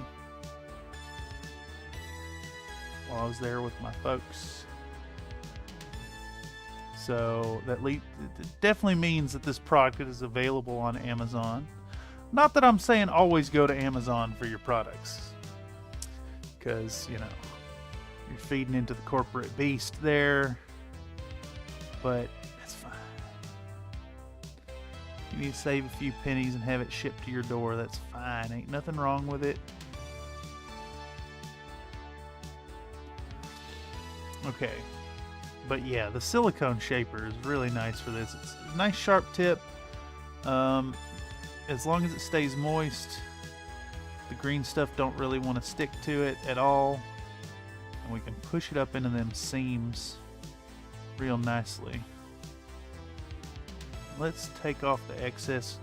while I was there with my folks. So that it definitely means that this product is available on Amazon. Not that I'm saying always go to Amazon for your products, because, you know, you're feeding into the corporate beast there, but it's fine. You need to save a few pennies and have it shipped to your door. That's fine. Ain't nothing wrong with it. Okay. But yeah, the silicone shaper is really nice for this. It's a nice sharp tip. As long as it stays moist, the green stuff don't really want to stick to it at all. And we can push it up into them seams real nicely. Let's take off the excess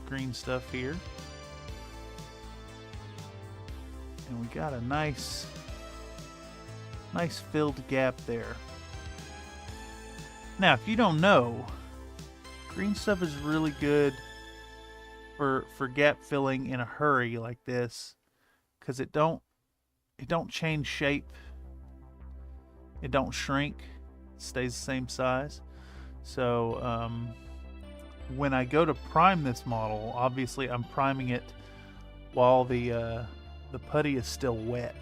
green stuff here. And we got a nice filled gap there. Now, if you don't know, green stuff is really good for gap filling in a hurry like this, because it don't change shape, it don't shrink, it stays the same size. So when I go to prime this model, obviously I'm priming it while the putty is still wet,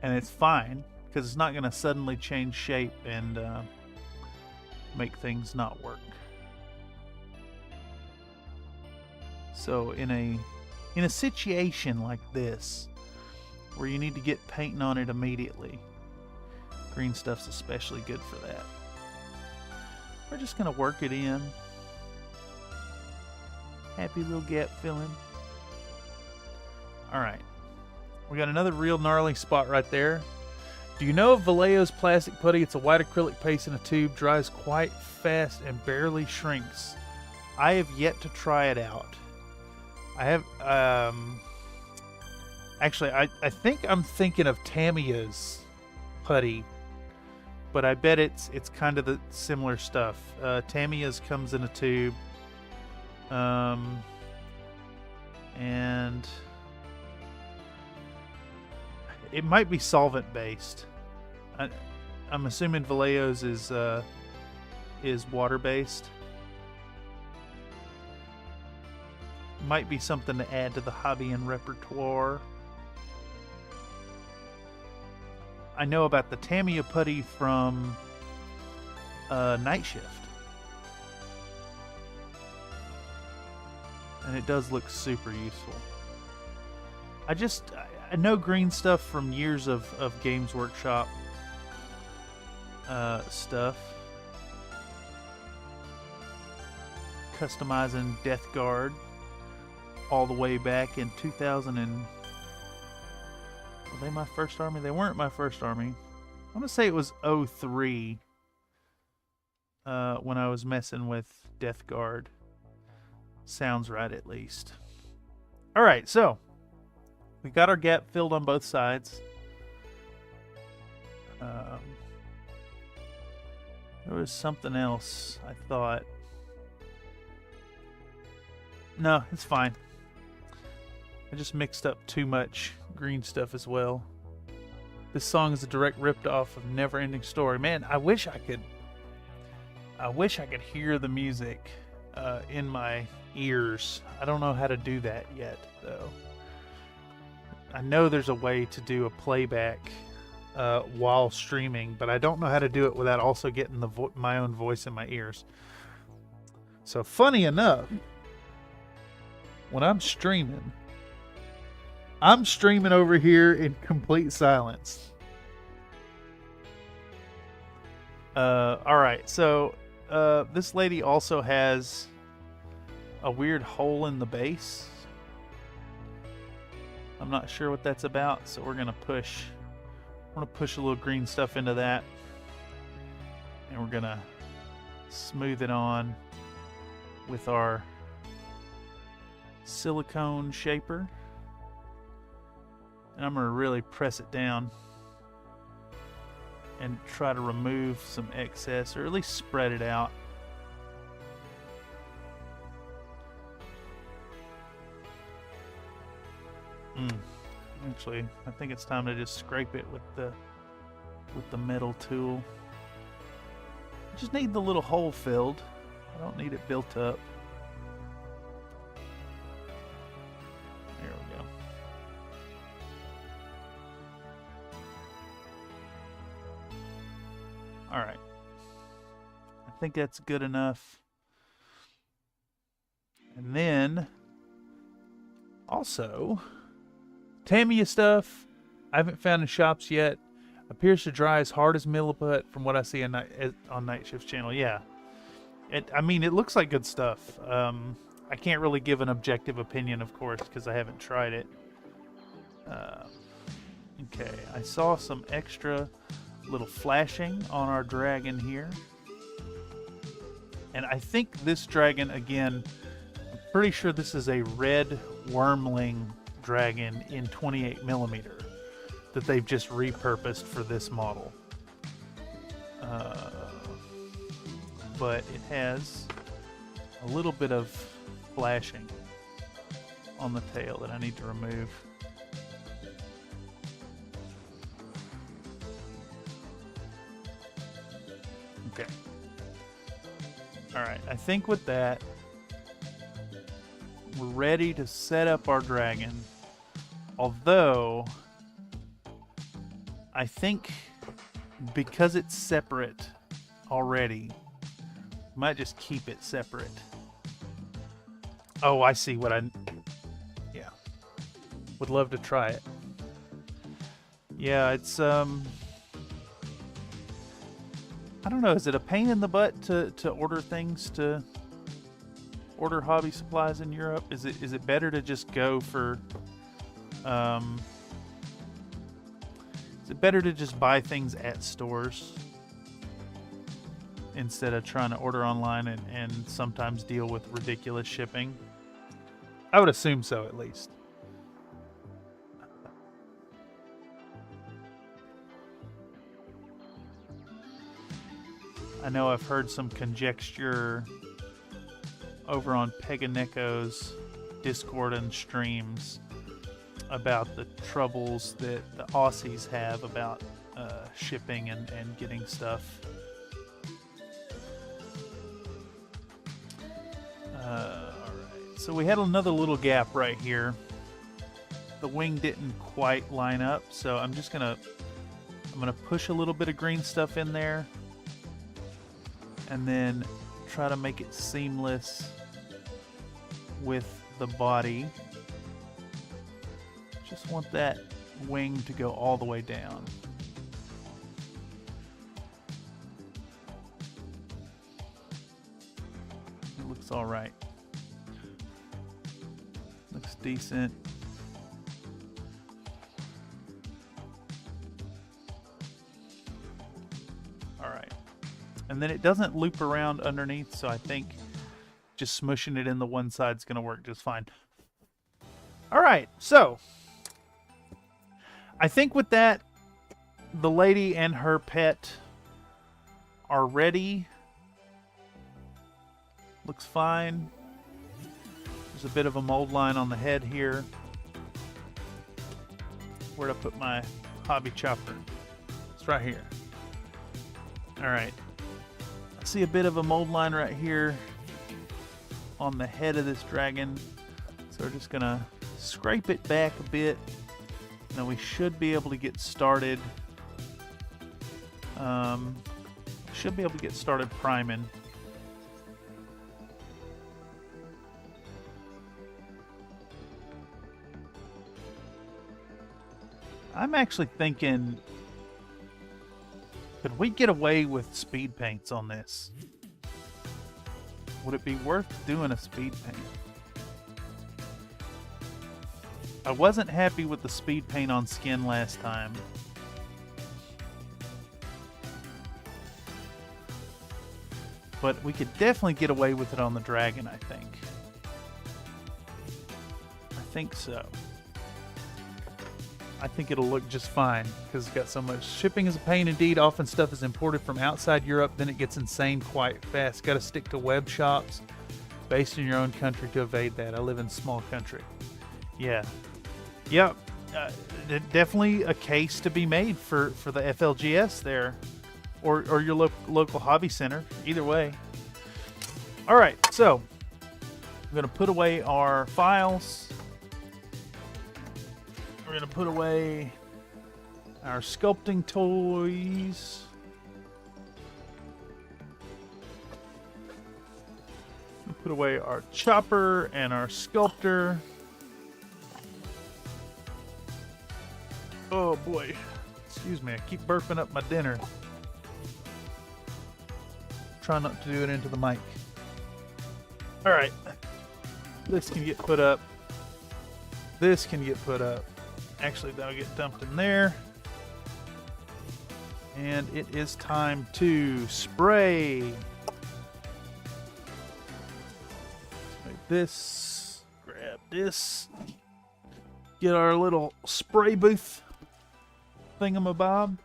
and it's fine because it's not going to suddenly change shape and make things not work. So in a situation like this, where you need to get painting on it immediately, green stuff's especially good for that. We're just going to work it in. Happy little gap filling. Alright. We got another real gnarly spot right there. Do you know of Vallejo's plastic putty? It's a white acrylic paste in a tube, dries quite fast and barely shrinks. I have yet to try it out. I have, actually, I think I'm thinking of Tamiya's putty, but I bet it's kind of the similar stuff. Tamiya's comes in a tube, and it might be solvent based. I'm assuming Vallejo's is water based. Might be something to add to the hobby and repertoire. I know about the Tamiya putty from Night Shift, and it does look super useful. I know green stuff from years of Games Workshop stuff. Customizing Death Guard all the way back in 2000 and... Were they my first army? They weren't my first army. I want to say it was 03 when I was messing with Death Guard. Sounds right, at least. All right, so we got our gap filled on both sides. There was something else I thought. No, it's fine. I just mixed up too much green stuff as well. This song is a direct rip-off of Never Ending Story. Man, I wish I could hear the music in my ears. I don't know how to do that yet, though. I know there's a way to do a playback while streaming, but I don't know how to do it without also getting my own voice in my ears. So funny enough, when I'm streaming over here in complete silence. Alright, so this lady also has a weird hole in the base. I'm not sure what that's about, so we're gonna push a little green stuff into that, and we're gonna smooth it on with our silicone shaper, and I'm gonna really press it down and try to remove some excess, or at least spread it out. Actually, I think it's time to just scrape it with the metal tool. I just need the little hole filled. I don't need it built up. There we go. All right. I think that's good enough. And then also, Tamiya stuff, I haven't found in shops yet. Appears to dry as hard as milliput from what I see on Night Shift's channel. Yeah, I mean, it looks like good stuff. I can't really give an objective opinion, of course, because I haven't tried it. Okay, I saw some extra little flashing on our dragon here, and I think this dragon, again, I'm pretty sure this is a red wormling dragon in 28mm that they've just repurposed for this model. But it has a little bit of flashing on the tail that I need to remove. Okay. Alright, I think with that, we're ready to set up our dragon. Although, I think because it's separate already, might just keep it separate. Oh, I see what yeah. Would love to try it. Yeah, it's, I don't know, is it a pain in the butt to order things, to order hobby supplies in Europe? Is it better to just go for, is it better to just buy things at stores instead of trying to order online and sometimes deal with ridiculous shipping? I would assume so, at least. I know I've heard some conjecture over on Peganeco's Discord and streams about the troubles that the Aussies have about shipping and getting stuff. Alright, so we had another little gap right here. The wing didn't quite line up, so I'm gonna push a little bit of green stuff in there and then try to make it seamless with the body. Just want that wing to go all the way down. It looks all right. Looks decent. And then it doesn't loop around underneath, so I think just smushing it in the one side is going to work just fine. All right, so I think with that, the lady and her pet are ready. Looks fine. There's a bit of a mold line on the head here. Where'd I put my hobby chopper? It's right here. All right. I see a bit of a mold line right here on the head of this dragon. So we're just gonna scrape it back a bit. Now we should be able to get started. Should be able to get started priming. I'm actually thinking, could we get away with speed paints on this? Would it be worth doing a speed paint? I wasn't happy with the speed paint on skin last time. But we could definitely get away with it on the dragon, I think. I think so. I think it'll look just fine because it's got so much. Shipping is a pain indeed. Often stuff is imported from outside Europe, then it gets insane quite fast. Got to stick to web shops based in your own country to evade that. I live in a small country. Yeah. Yep. Definitely a case to be made for the FLGS there, or your local hobby center. Either way. All right, so I'm going to put away our files. We're going to put away our sculpting toys. Put away our chopper and our sculptor. Oh boy. Excuse me, I keep burping up my dinner. Try not to do it into the mic. Alright. This can get put up. This can get put up. Actually, that'll get dumped in there. And it is time to spray. Like this. Grab this. Get our little spray booth thingamabob.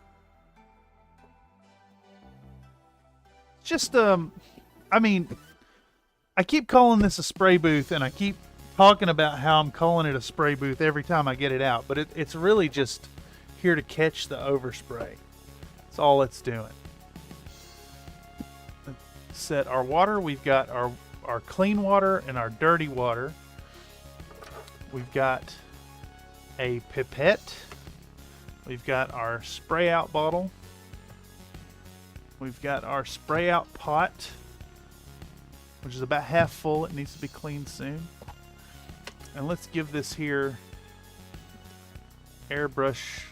Just, I mean, I keep calling this a spray booth, and I keep talking about how I'm calling it a spray booth every time I get it out, but it's really just here to catch the overspray. That's all it's doing. Set our water. We've got our clean water and our dirty water. We've got a pipette. We've got our spray out bottle. We've got our spray out pot, which is about half full. It needs to be cleaned soon. And let's give this here airbrush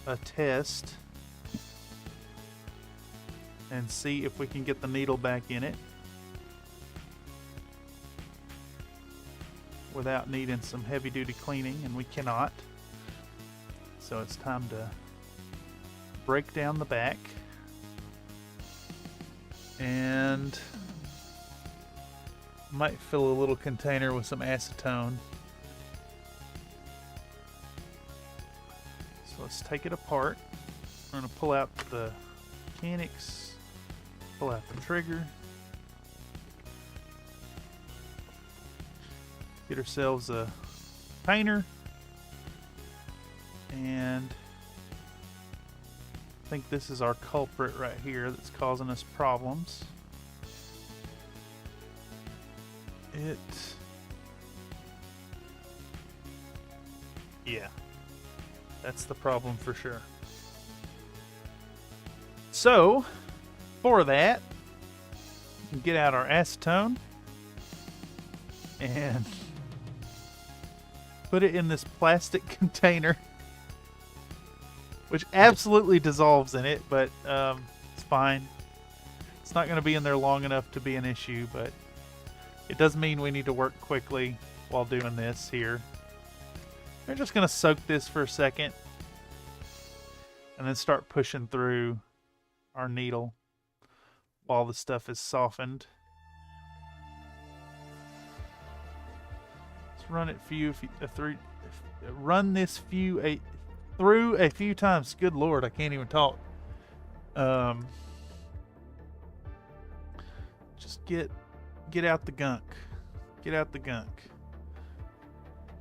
a test and see if we can get the needle back in it without needing some heavy-duty cleaning, and we cannot. So it's time to break down the back and might fill a little container with some acetone. So let's take it apart. We're going to pull out the mechanics, pull out the trigger, get ourselves a painter, and I think this is our culprit right here that's causing us problems. Yeah, that's the problem for sure. So, for that, we can get out our acetone and put it in this plastic container, which absolutely dissolves in it, but it's fine. It's not going to be in there long enough to be an issue, but it does mean we need to work quickly while doing this here. We're just going to soak this for a second and then start pushing through our needle while the stuff is softened. Let's run it run this through a few times. Good Lord, I can't even talk. Just get out the gunk. Get out the gunk.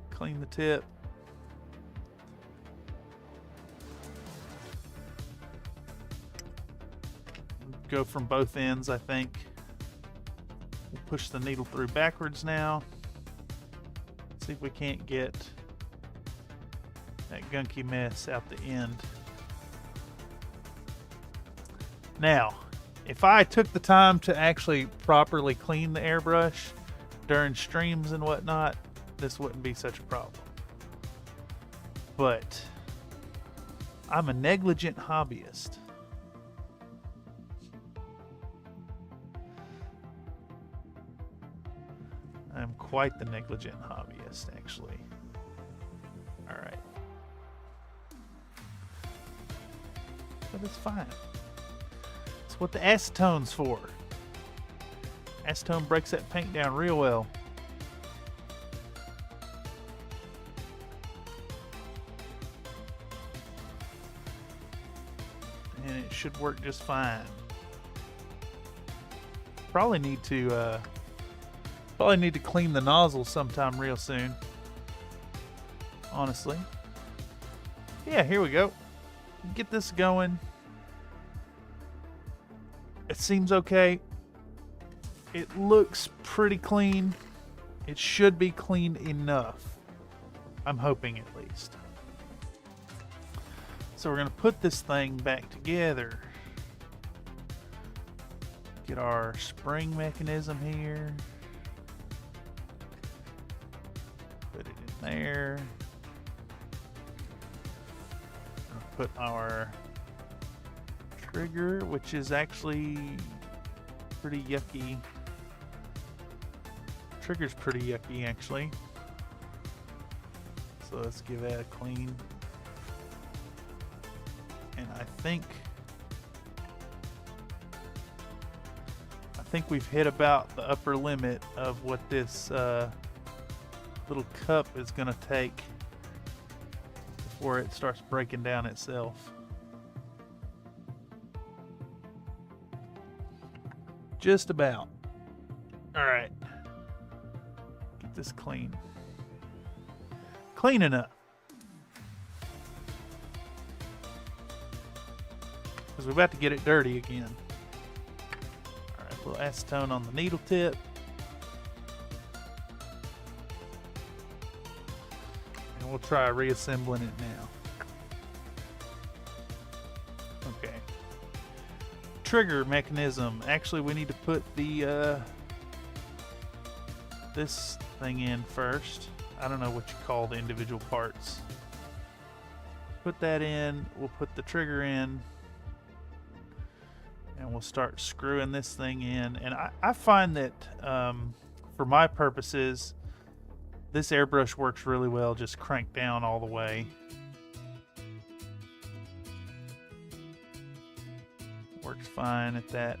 Clean the tip. Go from both ends, I think. We'll push the needle through backwards now. See if we can't get that gunky mess out the end. Now, if I took the time to actually properly clean the airbrush during streams and whatnot, this wouldn't be such a problem. But I'm a negligent hobbyist. I'm quite the negligent hobbyist, actually. All right. But it's fine. It's what the acetone's for. Acetone breaks that paint down real well. And it should work just fine. Probably need to clean the nozzle sometime real soon. Honestly. Yeah, here we go. Get this going. It seems okay. It looks pretty clean. It should be clean enough. I'm hoping at least. So we're going to put this thing back together. Get our spring mechanism here. Put it in there. Put our trigger, which is actually pretty yucky. Trigger's pretty yucky, actually. So let's give that a clean. And I think we've hit about the upper limit of what this little cup is going to take before it starts breaking down itself. Just about. All right. Get this clean. Clean enough. Because we're about to get it dirty again. All right, a little acetone on the needle tip. And we'll try reassembling it now. Okay. Trigger mechanism. Actually, we need to put the this thing in first. I don't know what you call the individual parts. Put that in. We'll put the trigger in. And we'll start screwing this thing in. And I find that for my purposes, this airbrush works really well just cranked down all the way. Works fine at that.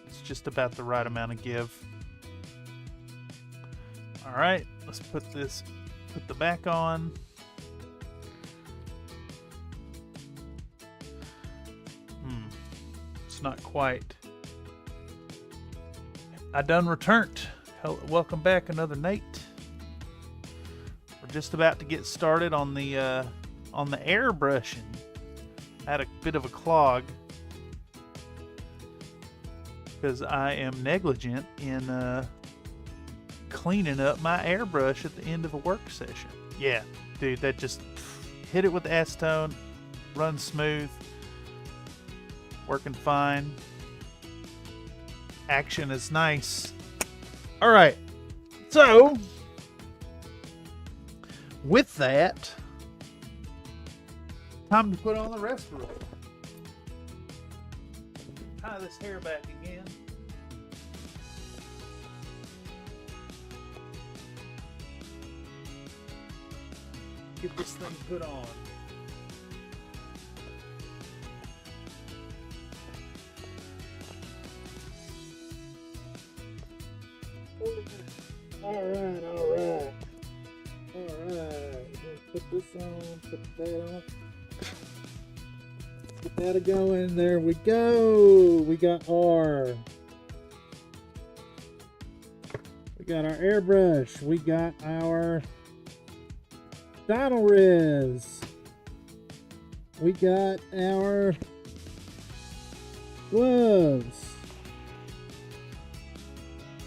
It's just about the right amount of give. All right, let's put the back on. It's not quite. I done returned. Welcome back, another Nate. We're just about to get started on the airbrushing. I had a bit of a clog because I am negligent in cleaning up my airbrush at the end of a work session. Yeah, dude, that just hit it with the acetone, runs smooth, working fine. Action is nice. All right, so with that, time to put on the respirator. Tie this hair back again. Get this thing put on. Alright, alright. Alright. Put this on, put that on. Get that going. There we go. We got our airbrush. We got our Dino Riz. We got our gloves.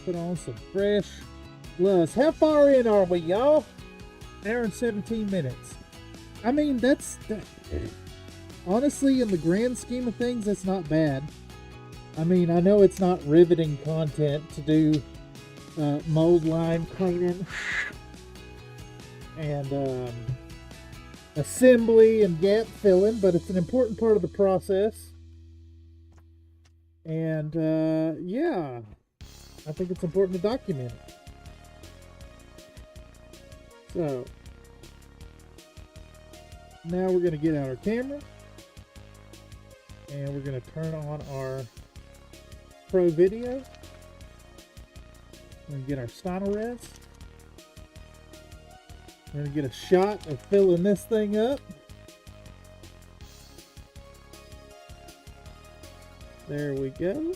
Put on some fresh gloves. How far in are we, y'all? An hour and 17 minutes. I mean, honestly, in the grand scheme of things, that's not bad. I mean, I know it's not riveting content to do mold line cleaning and assembly and gap filling, but it's an important part of the process. And yeah, I think it's important to document it. So now we're going to get out our camera and we're going to turn on our Pro Video. We're going to get our Stynylrez. We're going to get a shot of filling this thing up. There we go.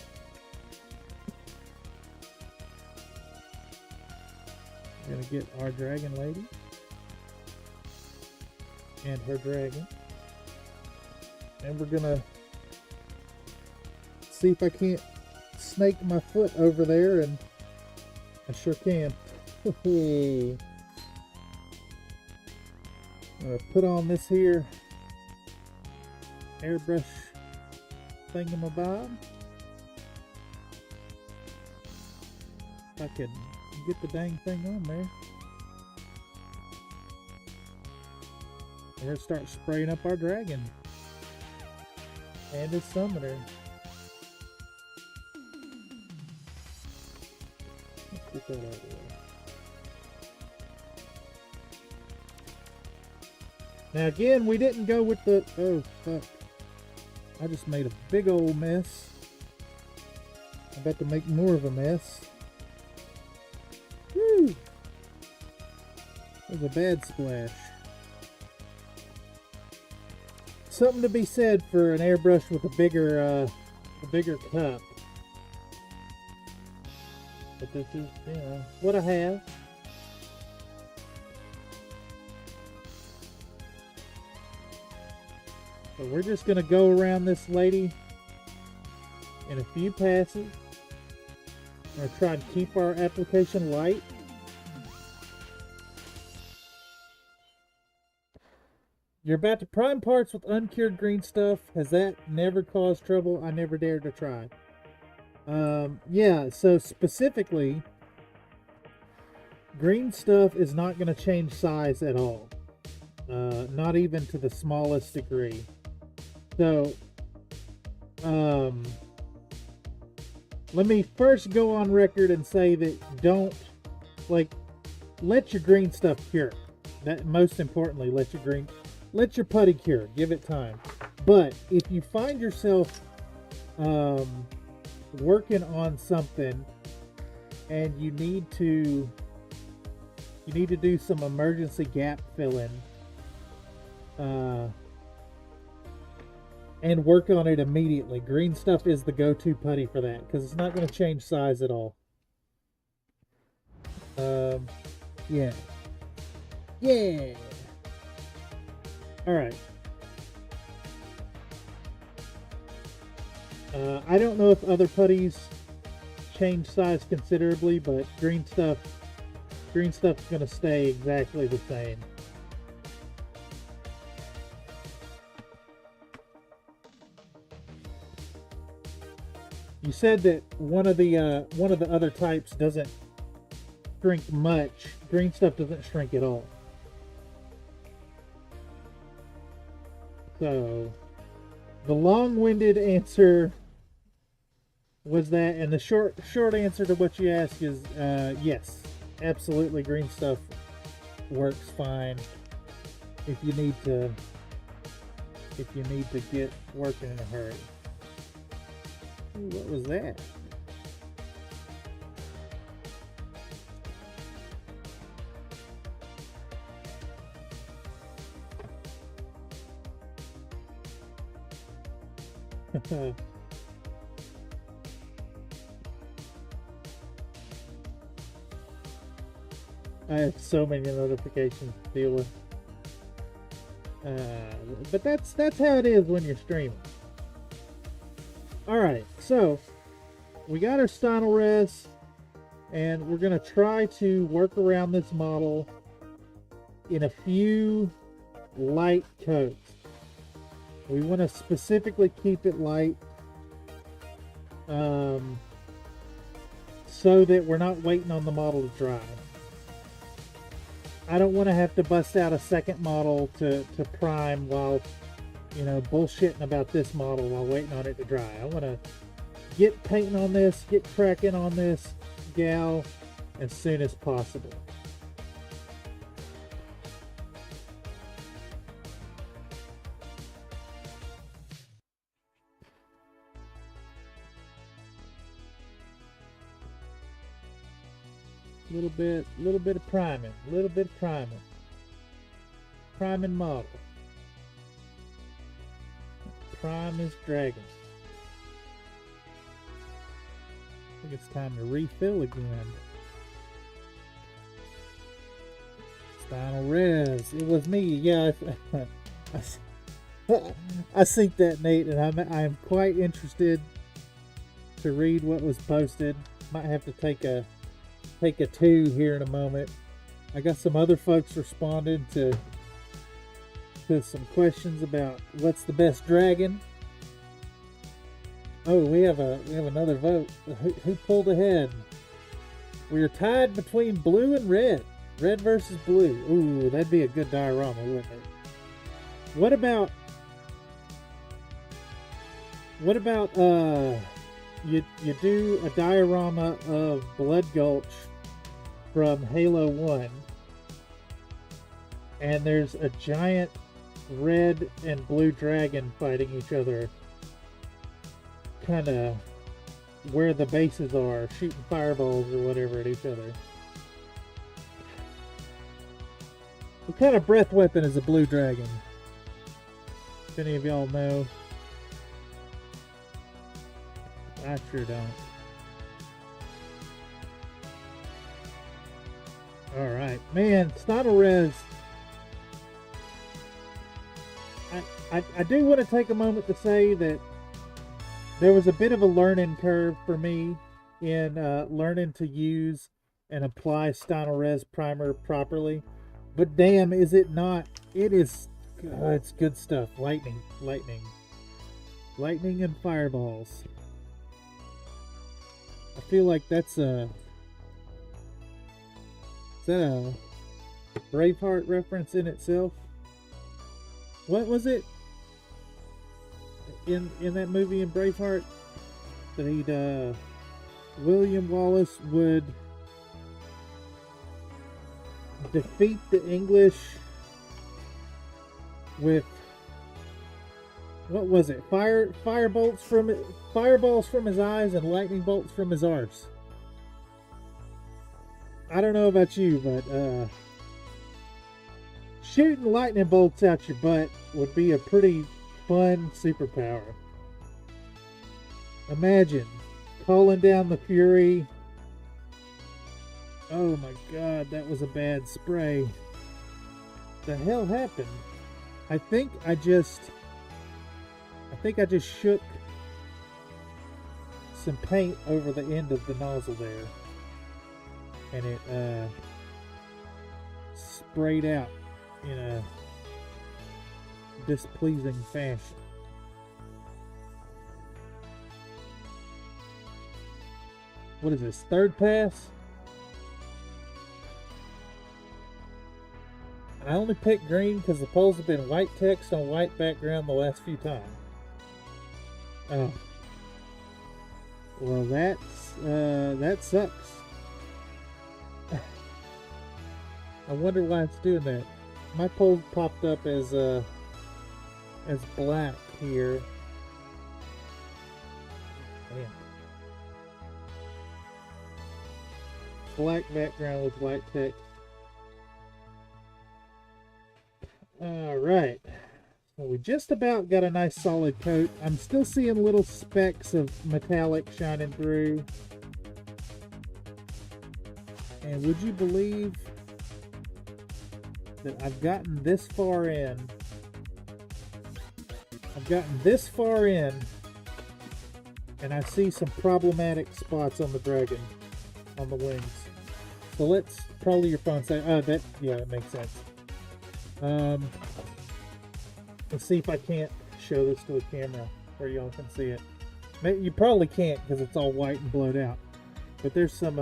We're going to get our dragon lady and her dragon. And we're going to see if I can't snake my foot over there, and I sure can. I'm going to put on this here airbrush thingamabob. If I could get the dang thing on there. We're going to start spraying up our dragon and his summoner. Let's get that out of the way. Now again, we didn't go with the... Oh, fuck. I just made a big old mess. I'm about to make more of a mess. Woo! There's a bad splash. Something to be said for an airbrush with a bigger cup. But this is, you know, what I have. So we're just going to go around this lady in a few passes. I'm going to try and keep our application light. You're about to prime parts with uncured green stuff. Has that never caused trouble? I never dared to try. Yeah, so specifically, green stuff is not going to change size at all. Not even to the smallest degree. So, let me first go on record and say that don't, let your green stuff cure. That, most importantly, let your putty cure. Give it time. But if you find yourself working on something and you need to do some emergency gap filling, and work on it immediately. Green stuff is the go-to putty for that because it's not going to change size at all. Yeah. Yeah. All right. I don't know if other putties change size considerably, but green stuff's going to stay exactly the same. You said that one of the other types doesn't shrink much. Green stuff doesn't shrink at all. So the long-winded answer was that, and the short answer to what you asked is yes, absolutely. Green stuff works fine if you need to get working in a hurry. Ooh, what was that? I have so many notifications to deal with. But that's how it is when you're streaming. Alright, so we got our Stynal res, and we're going to try to work around this model in a few light coats. We want to specifically keep it light, so that we're not waiting on the model to dry. I don't want to have to bust out a second model to prime while, you know, bullshitting about this model while waiting on it to dry. I want to get painting on this, get cracking on this gal as soon as possible. Little bit of priming, priming model. Prime is dragon. I think it's time to refill again. Stynal res. It was me. Yeah, I synced that, Nate, and I'm quite interested to read what was posted. Might have to take a two here in a moment. I got some other folks responded to some questions about what's the best dragon. Oh, we have another vote. Who pulled ahead? We are tied between blue and red. Red versus blue. Ooh, that'd be a good diorama, wouldn't it? What about you do a diorama of Blood Gulch from Halo 1, and there's a giant red and blue dragon fighting each other, kind of where the bases are, shooting fireballs or whatever at each other. What kind of breath weapon is a blue dragon? If any of y'all know. I sure don't. Alright, man, Stynal res. I do want to take a moment to say that there was a bit of a learning curve for me in learning to use and apply Stynal res primer properly. But damn, is it not? It is. It's good stuff. Lightning and fireballs. I feel like that's a. Is that a Braveheart reference in itself? What was it in that movie in Braveheart that he'd William Wallace would defeat the English with, what was it? Fireballs from his eyes and lightning bolts from his arse. I don't know about you, but shooting lightning bolts out your butt would be a pretty fun superpower. Imagine calling down the fury. Oh my god, that was a bad spray. The hell happened? I think I just shook some paint over the end of the nozzle there, and it sprayed out in a displeasing fashion. What is this, third pass? I only picked green because the polls have been white text on white background the last few times. Oh. Well, that sucks. I wonder why it's doing that. My poll popped up as black here. Damn. Black background with white text. Alright. Well, we just about got a nice solid coat. I'm still seeing little specks of metallic shining through. And would you believe that I've gotten this far in? I've gotten this far in, and I see some problematic spots on the dragon, on the wings. So let's, probably your phone say, oh, that, yeah, it makes sense. Let's see if I can't show this to the camera where y'all can see it. You probably can't because it's all white and blowed out. But there's some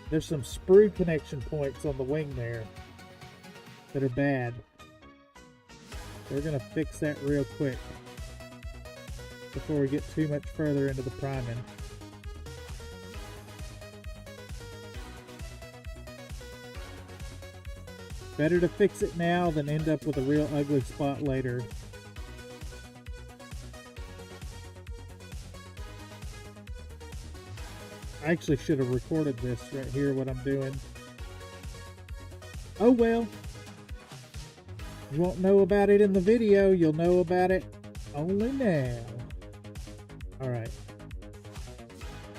sprue connection points on the wing there that are bad. We're gonna fix that real quick before we get too much further into the priming. Better to fix it now than end up with a real ugly spot later. I actually should have recorded this right here, what I'm doing. Oh well. You won't know about it in the video, you'll know about it only now. Alright.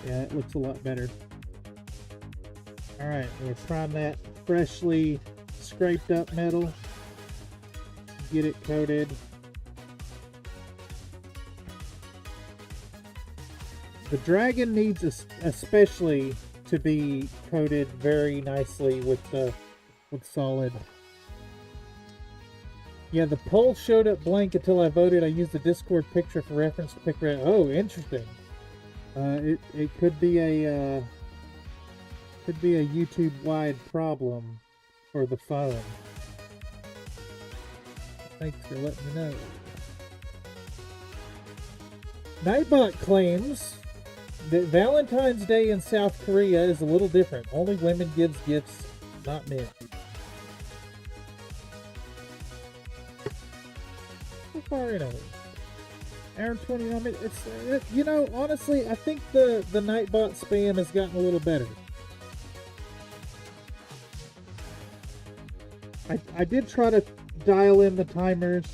Yeah, it looks a lot better. Alright, we'll prime that freshly scraped up metal. Get it coated. The dragon needs especially to be coated very nicely with solid. Yeah, the poll showed up blank until I voted. I used the Discord picture for reference to pick red. Oh, interesting. It could be a YouTube-wide problem for the phone. Thanks for letting me know. Nightbot claims that Valentine's Day in South Korea is a little different. Only women gives gifts, not men. How far in are we? Hour and 29 minutes. It's, you know, honestly, I think the Nightbot spam has gotten a little better. I did try to dial in the timers.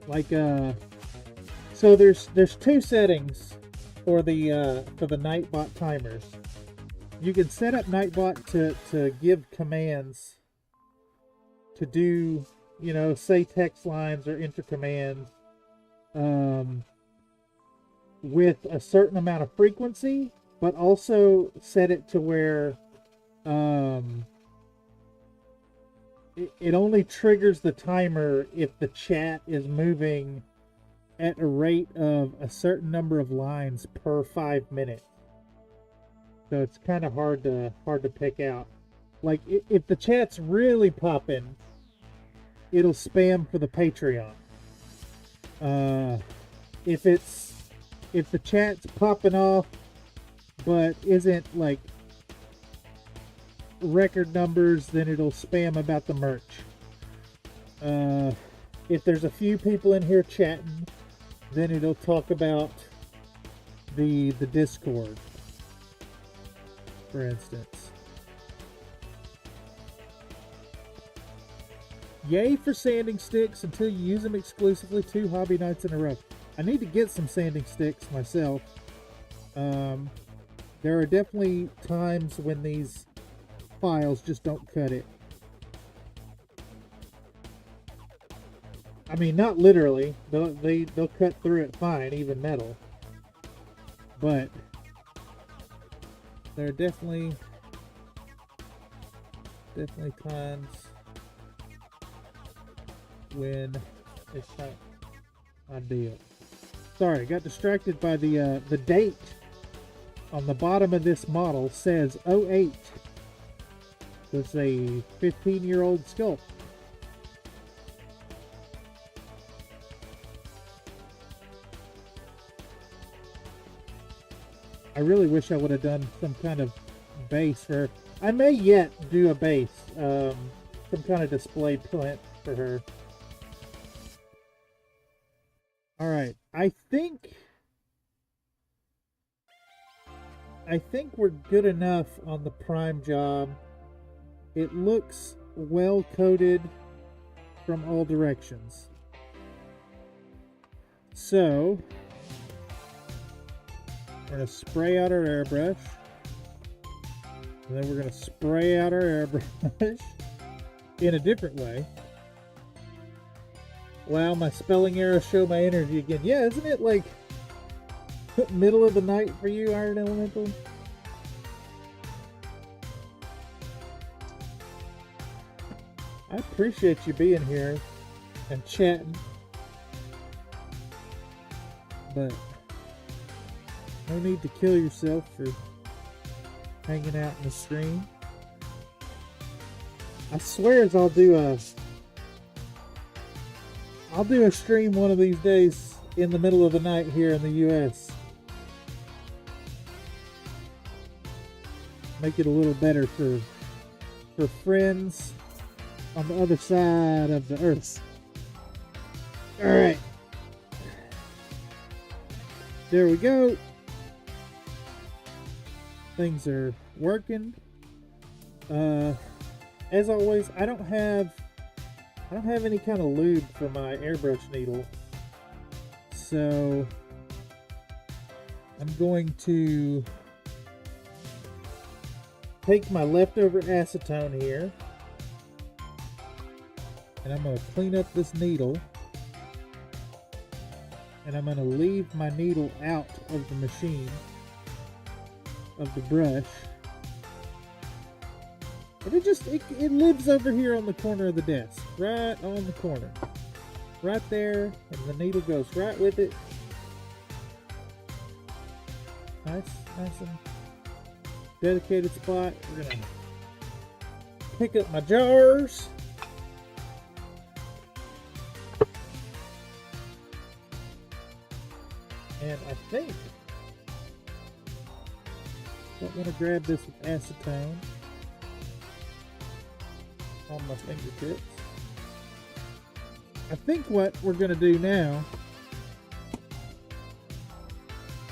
Like, so there's two settings for the Nightbot timers. You can set up Nightbot to give commands to do, you know, say text lines or enter commands with a certain amount of frequency, but also set it to where it only triggers the timer if the chat is moving at a rate of a certain number of lines per 5 minutes. So it's kind of hard to pick out. Like if the chat's really popping, it'll spam for the Patreon. If the chat's popping off but isn't like record numbers, then it'll spam about the merch. If there's a few people in here chatting, then it'll talk about the Discord, for instance. Yay for sanding sticks until you use them exclusively 2 hobby nights in a row. I need to get some sanding sticks myself. There are definitely times when these files just don't cut it. I mean, not literally. They'll cut through it fine, even metal. But there are definitely times when it's not ideal. Sorry, I got distracted by the date on the bottom of this model says 08. It's a 15-year-old sculpt. I really wish I would have done some kind of base for her. I may yet do a base, some kind of display plant for her. Alright, I think we're good enough on the prime job. It looks well coated from all directions. So we're going to spray out our airbrush. And then we're going to spray out our airbrush in a different way. Wow, my spelling errors show my energy again. Yeah, isn't it like middle of the night for you, Iron Elemental? I appreciate you being here and chatting. But no need to kill yourself for hanging out in the stream. I swear I'll do a stream one of these days in the middle of the night here in the US. Make it a little better for friends on the other side of the earth. Alright. There we go. Things are working. As always, I don't have any kind of lube for my airbrush needle. So I'm going to take my leftover acetone here, and I'm going to clean up this needle, and I'm going to leave my needle out of the machine, of the brush. And it lives over here on the corner of the desk, right on the corner, right there, and the needle goes right with it. Nice and dedicated spot. We're gonna pick up my jars. And I think I'm gonna grab this with acetone on my fingertips. I think what we're gonna do now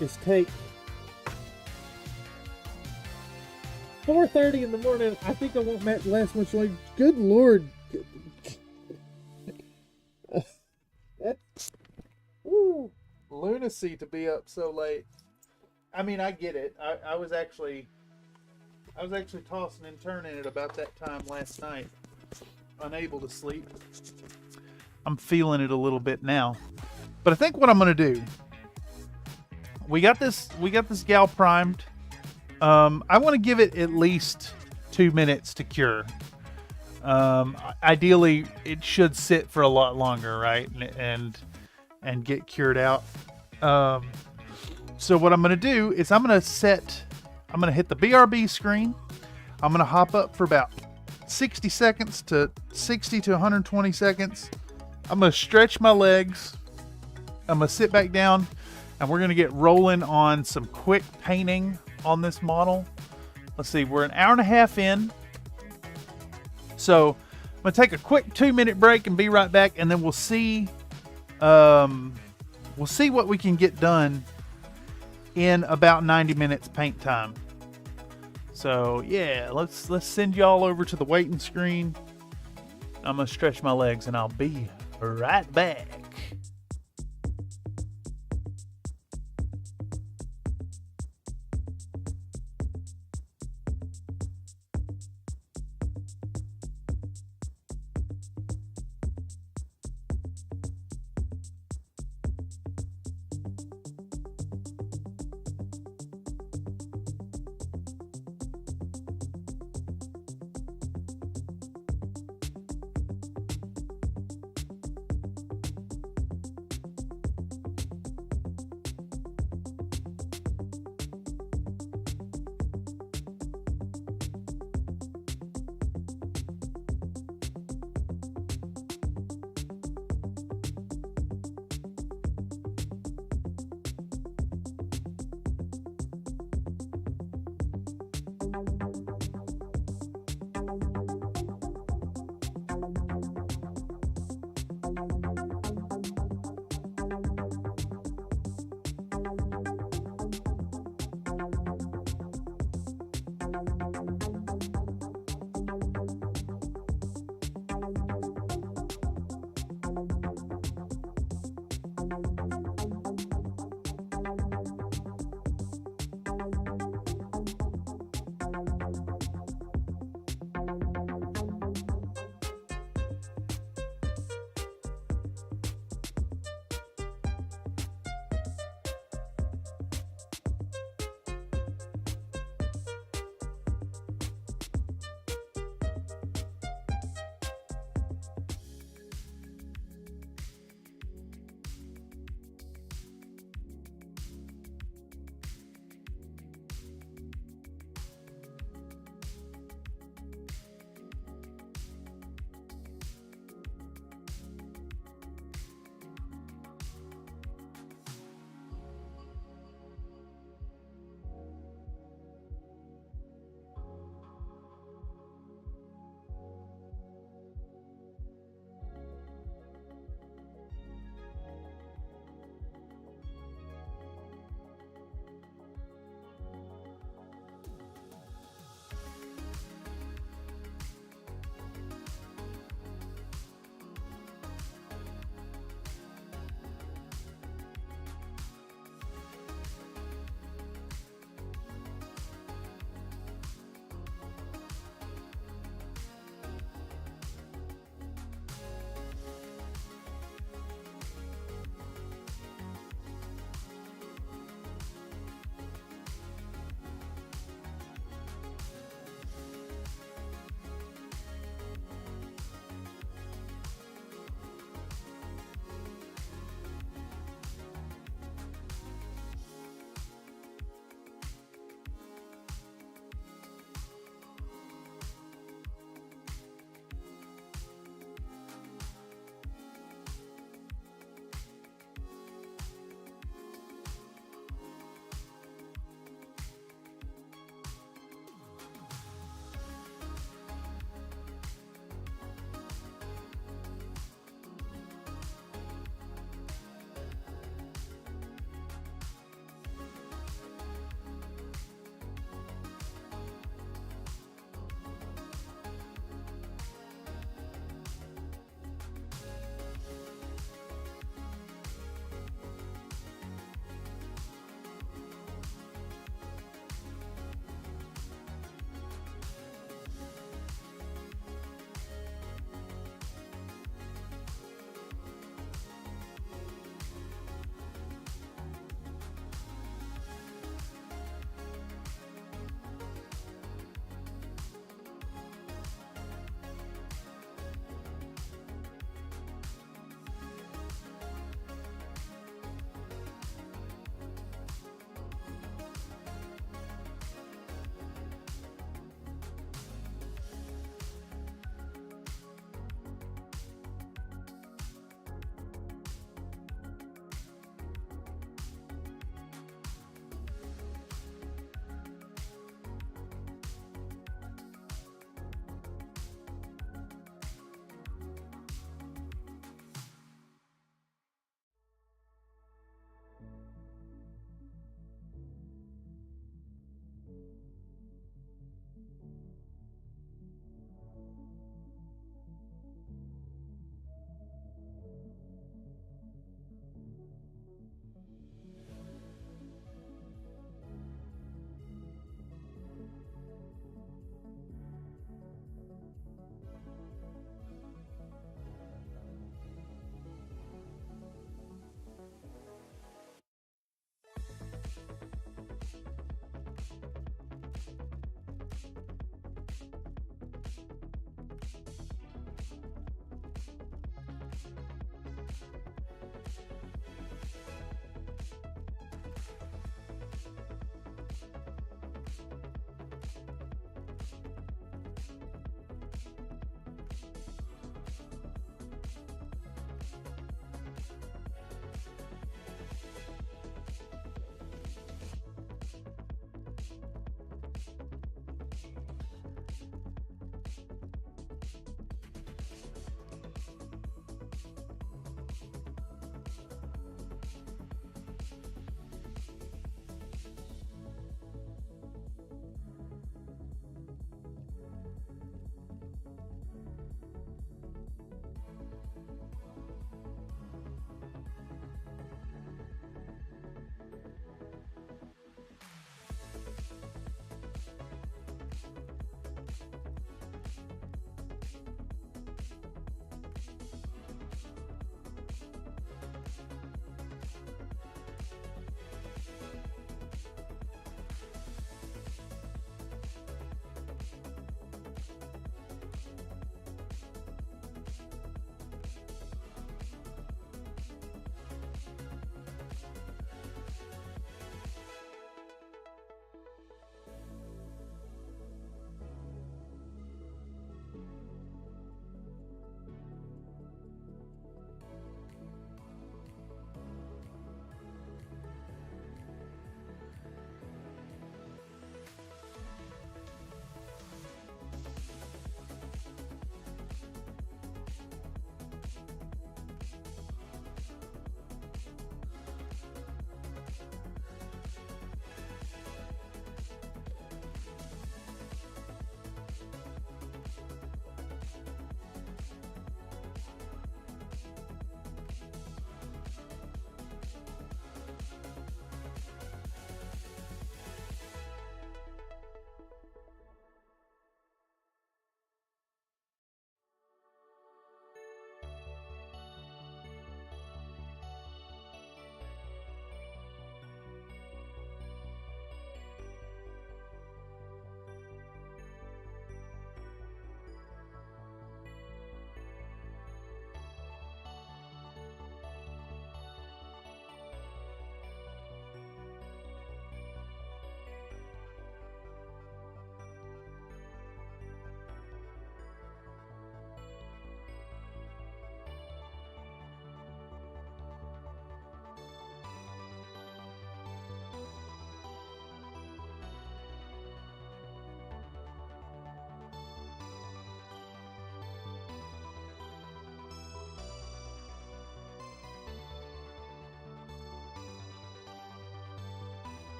is take 4:30 in the morning. I think I won't last much longer. Good Lord. That's lunacy to be up so late. I mean, I get it. I was actually tossing and turning at about that time last night, unable to sleep. I'm feeling it a little bit now, but I think what I'm gonna do. We got this gal primed. I want to give it at least 2 minutes to cure. Ideally, it should sit for a lot longer, right? And get cured out. So what I'm going to do is I'm going to hit the BRB screen. I'm going to hop up for about 60 seconds to 60 to 120 seconds. I'm going to stretch my legs. I'm going to sit back down, and we're going to get rolling on some quick painting on this model. Let's see, we're an hour and a half in. So I'm going to take a quick 2-minute break and be right back, and then we'll see what we can get done in about 90 minutes paint time. So yeah, let's send y'all over to the waiting screen. I'm going to stretch my legs and I'll be right back.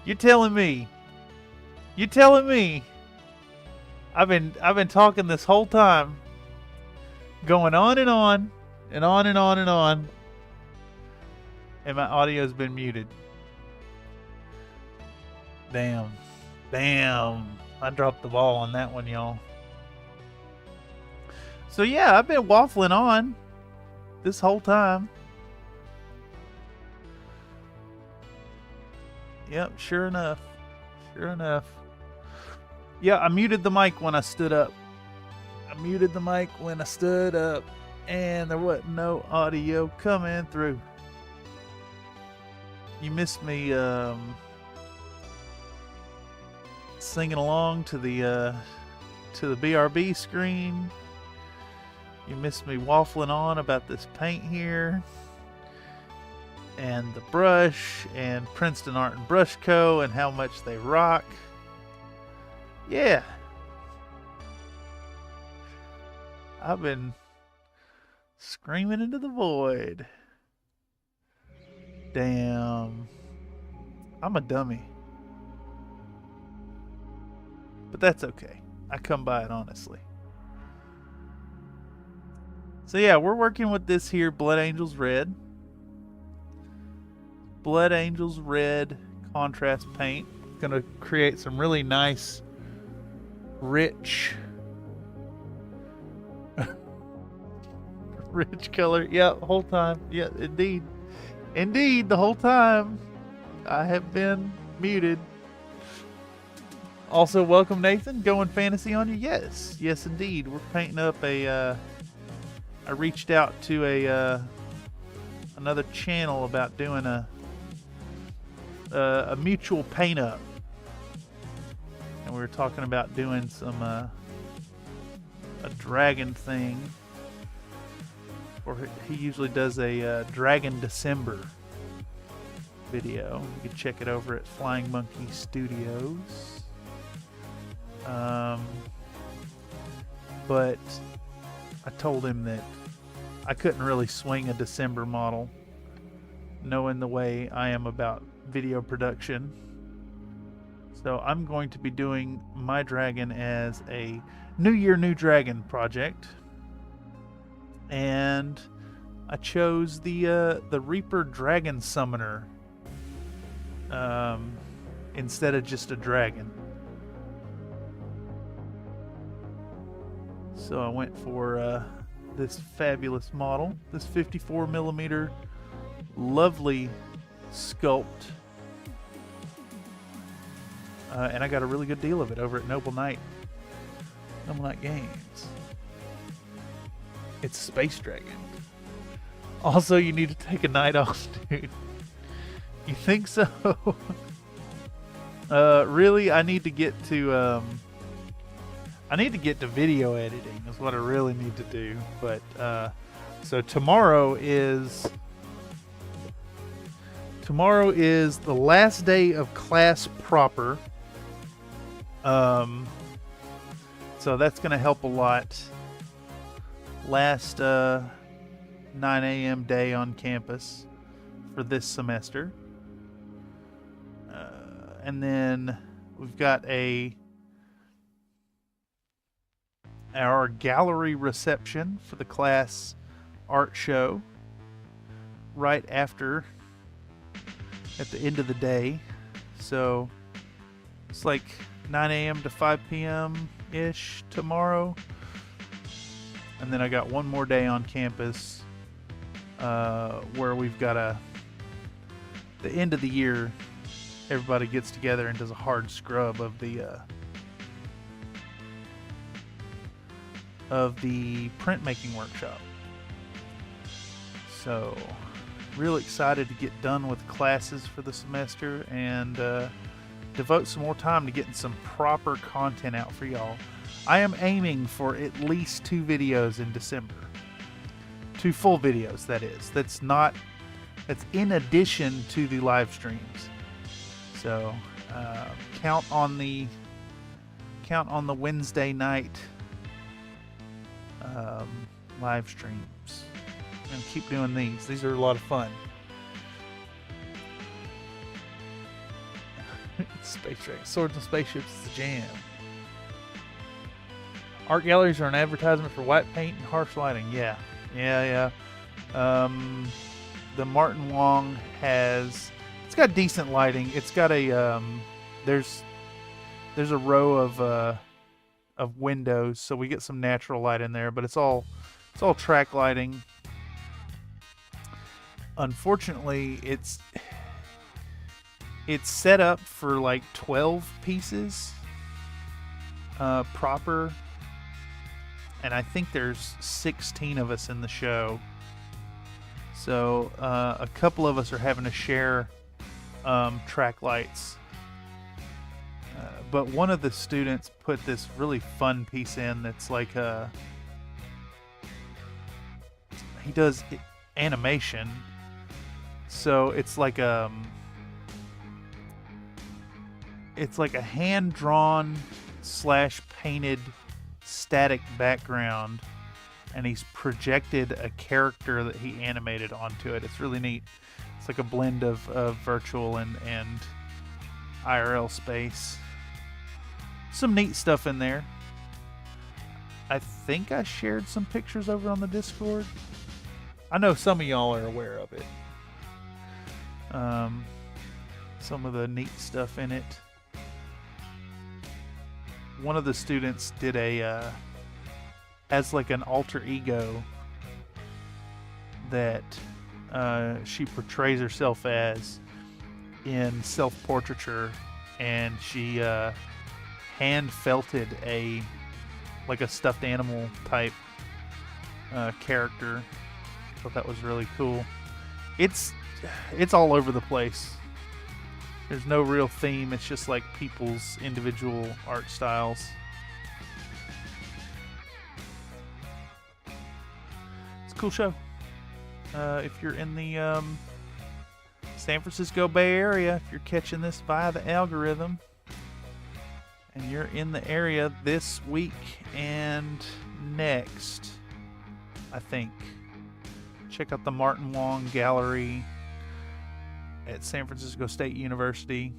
You're telling me. You're telling me. I've been talking this whole time, going on and on, and on and on and on, and my audio's been muted. Damn. I dropped the ball on that one, y'all. So yeah, I've been waffling on this whole time. Yep, sure enough. Yeah, I muted the mic when I stood up. And there wasn't no audio coming through. You missed me singing along to the BRB screen. You missed me waffling on about this paint here, and the brush, and Princeton Art and Brush Co. and how much they rock. Yeah. I've been screaming into the void. Damn. I'm a dummy. But that's okay. I come by it honestly. So yeah, we're working with this here Blood Angels Red. Blood Angels Red contrast paint. Gonna create some really nice, rich color. Yeah, the whole time. Yeah, indeed. Indeed, the whole time I have been muted. Also, welcome Nathan. Going fantasy on you? Yes. Yes, indeed. We're painting up a I reached out to another channel about doing a mutual paint up, and we were talking about doing some a dragon thing, or he usually does a Dragon December video. You can check it over at Flying Monkey Studios. But I told him that I couldn't really swing a December model, knowing the way I am about video production. So I'm going to be doing my dragon as a New Year, New Dragon project. And I chose the Reaper Dragon Summoner instead of just a dragon. So I went for this fabulous model, this 54 millimeter lovely sculpt, and I got a really good deal of it over at Noble Knight Games. It's Space Dragon. Also, you need to take a night off, dude. You think so? Really, I need to get to video editing is what I really need to do. But so tomorrow is the last day of class proper. So that's going to help a lot. Last 9 a.m. day on campus for this semester. And then we've got our gallery reception for the class art show right after, at the end of the day. So it's like 9 a.m. to 5 p.m. ish tomorrow. And then I got one more day on campus where we've got the end of the year, everybody gets together and does a hard scrub of the printmaking workshop. So really excited to get done with classes for the semester and devote some more time to getting some proper content out for y'all. I am aiming for at least 2 videos in December. 2 full videos, that is. That's in addition to the live streams. So count on the Wednesday night live streams. And keep doing these. These are a lot of fun. Space Dragon. Swords and spaceships is the jam. Art galleries are an advertisement for white paint and harsh lighting. Yeah. The Martin Wong has... It's got decent lighting. It's got a... there's a row of windows, so we get some natural light in there, but it's all track lighting. Unfortunately, it's set up for like 12 pieces proper, and I think there's 16 of us in the show, so a couple of us are having to share track lights. But one of the students put this really fun piece in that's like he does animation, so it's like a hand-drawn / painted static background, and he's projected a character that he animated onto it. It's really neat. It's like a blend of virtual and IRL space. Some neat stuff in there. I think I shared some pictures over on the Discord. I know some of y'all are aware of it. Some of the neat stuff in it. One of the students did as like an alter ego that she portrays herself as in self-portraiture, and she hand felted a stuffed animal type character. Thought that was really cool. It's all over the place. There's no real theme. It's just like people's individual art styles. It's a cool show. If you're in the San Francisco Bay Area, if you're catching this via the algorithm, and you're in the area this week and next, I think, check out the Martin Wong Gallery at San Francisco State University.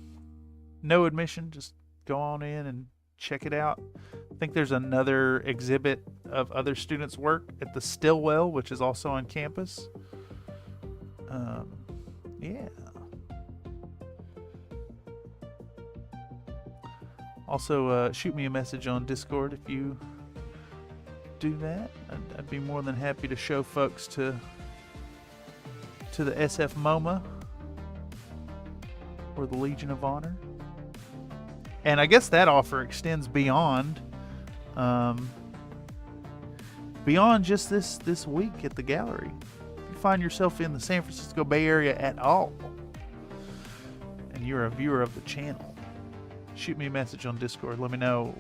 No admission, just go on in and check it out. I think there's another exhibit of other students' work at the Stillwell, which is also on campus. Yeah. Also, shoot me a message on Discord if you do that. I'd be more than happy to show folks to the SF MoMA or the Legion of Honor. And I guess that offer extends beyond just this week at the gallery. If you find yourself in the San Francisco Bay Area at all, and you're a viewer of the channel, shoot me a message on Discord. Let me know.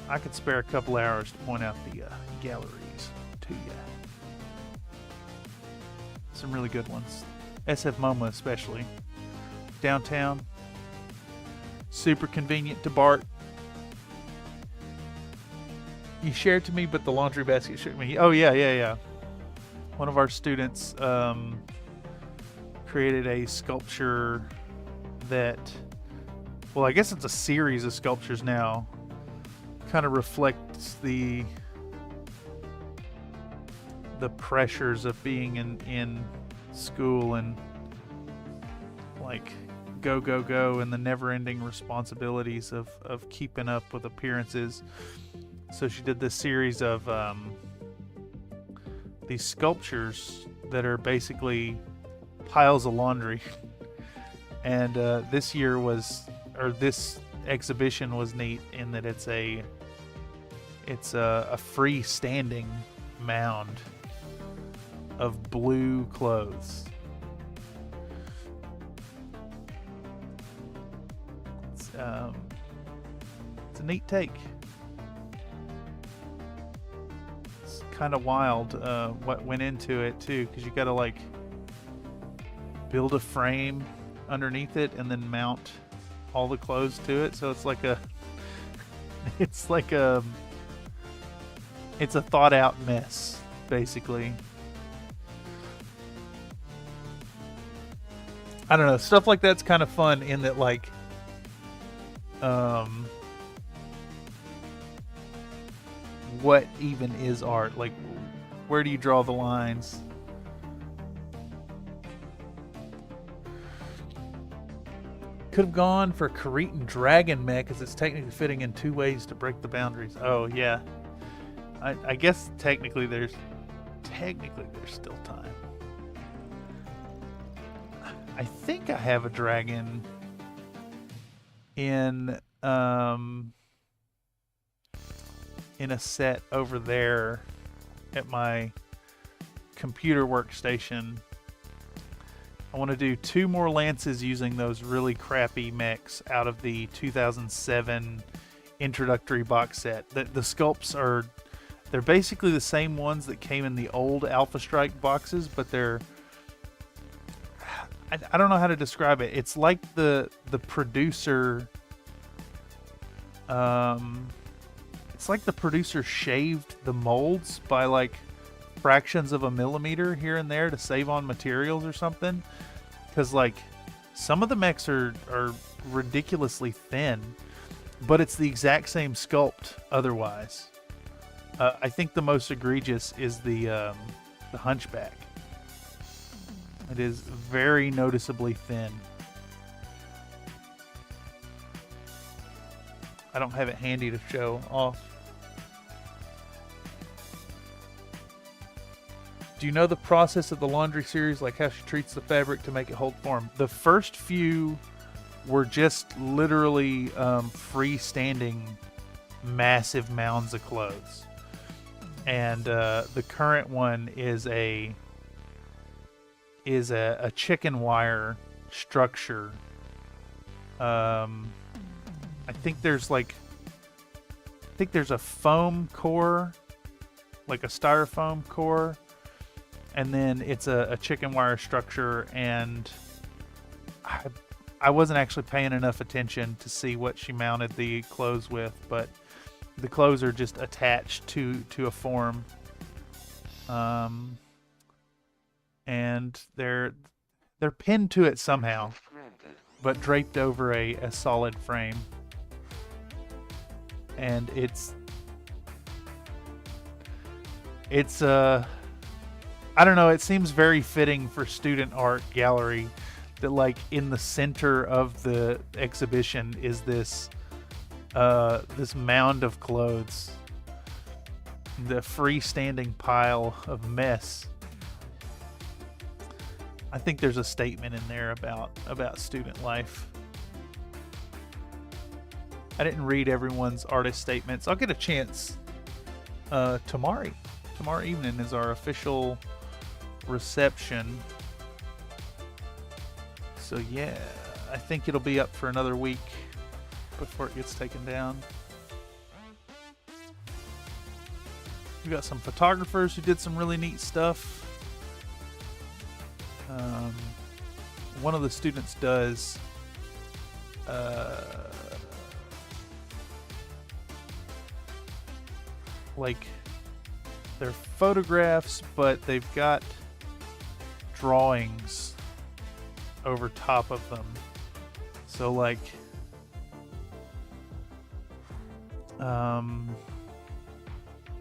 I could spare a couple hours to point out the galleries to you. Some really good ones. SF MoMA especially. Downtown. Super convenient to BART. You shared to me, but the laundry basket shared me. Oh, yeah. One of our students created a sculpture that, well, I guess it's a series of sculptures now. Kind of reflects the pressures of being in school and like go and the never-ending responsibilities of keeping up with appearances. So she did this series of these sculptures that are basically piles of laundry. And this exhibition was neat in that it's a freestanding mound of blue clothes. It's a neat take. It's kind of wild what went into it too, because you got to like build a frame underneath it and then mount all the clothes to it. So it's a thought out mess, basically. I don't know, stuff like that's kind of fun in that, like, what even is art? Like, where do you draw the lines? Could have gone for Cretan Dragon Mech, as it's technically fitting in 2 ways to break the boundaries. Oh yeah, I guess technically there's still time. I think I have a dragon in a set over there at my computer workstation. I want to do 2 more lances using those really crappy mechs out of the 2007 introductory box set. The sculpts they're basically the same ones that came in the old Alpha Strike boxes, but they're, I don't know how to describe it. It's like the producer, it's like the producer shaved the molds by like fractions of a millimeter here and there to save on materials or something. Because like some of the mechs are ridiculously thin, but it's the exact same sculpt otherwise. I think the most egregious is the Hunchback. It is very noticeably thin. I don't have it handy to show off. Do you know the process of the laundry series, like how she treats the fabric to make it hold form? The first few were just literally freestanding massive mounds of clothes. And the current one is a chicken wire structure. I think there's a foam core, like a styrofoam core, and then it's a chicken wire structure. And I wasn't actually paying enough attention to see what she mounted the clothes with, but the clothes are just attached to a form, and they're pinned to it somehow, but draped over a solid frame. And it's I don't know, it seems very fitting for student art gallery that like in the center of the exhibition is this mound of clothes, the freestanding pile of mess. I think there's a statement in there about student life. I didn't read everyone's artist statements. I'll get a chance tomorrow. Tomorrow evening is our official reception. So yeah, I think it'll be up for another week before it gets taken down. We got some photographers who did some really neat stuff. One of the students does like they're photographs, but they've got drawings over top of them. So like a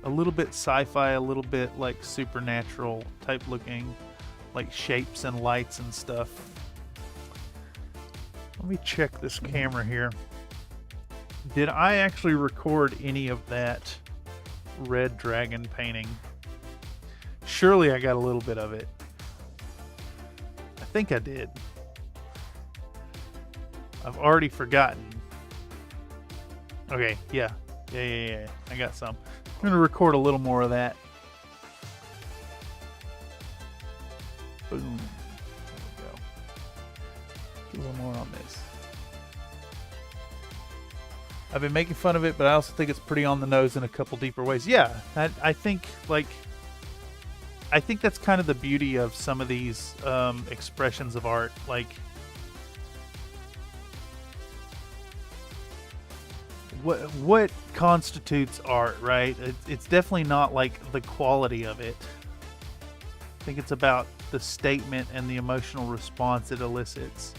little bit sci-fi, a little bit like supernatural type looking, like shapes and lights and stuff. Let me check this camera here. Did I actually record any of that red dragon painting? Surely I got a little bit of it. I think I did. I've already forgotten. Okay, yeah. I got some. I'm going to record a little more of that. Boom. There we go. Get a little more on this. I've been making fun of it, but I also think it's pretty on the nose in a couple deeper ways. Yeah, I think that's kind of the beauty of some of these expressions of art. Like, what constitutes art, right? It's definitely not like the quality of it. I think it's about the statement and the emotional response it elicits.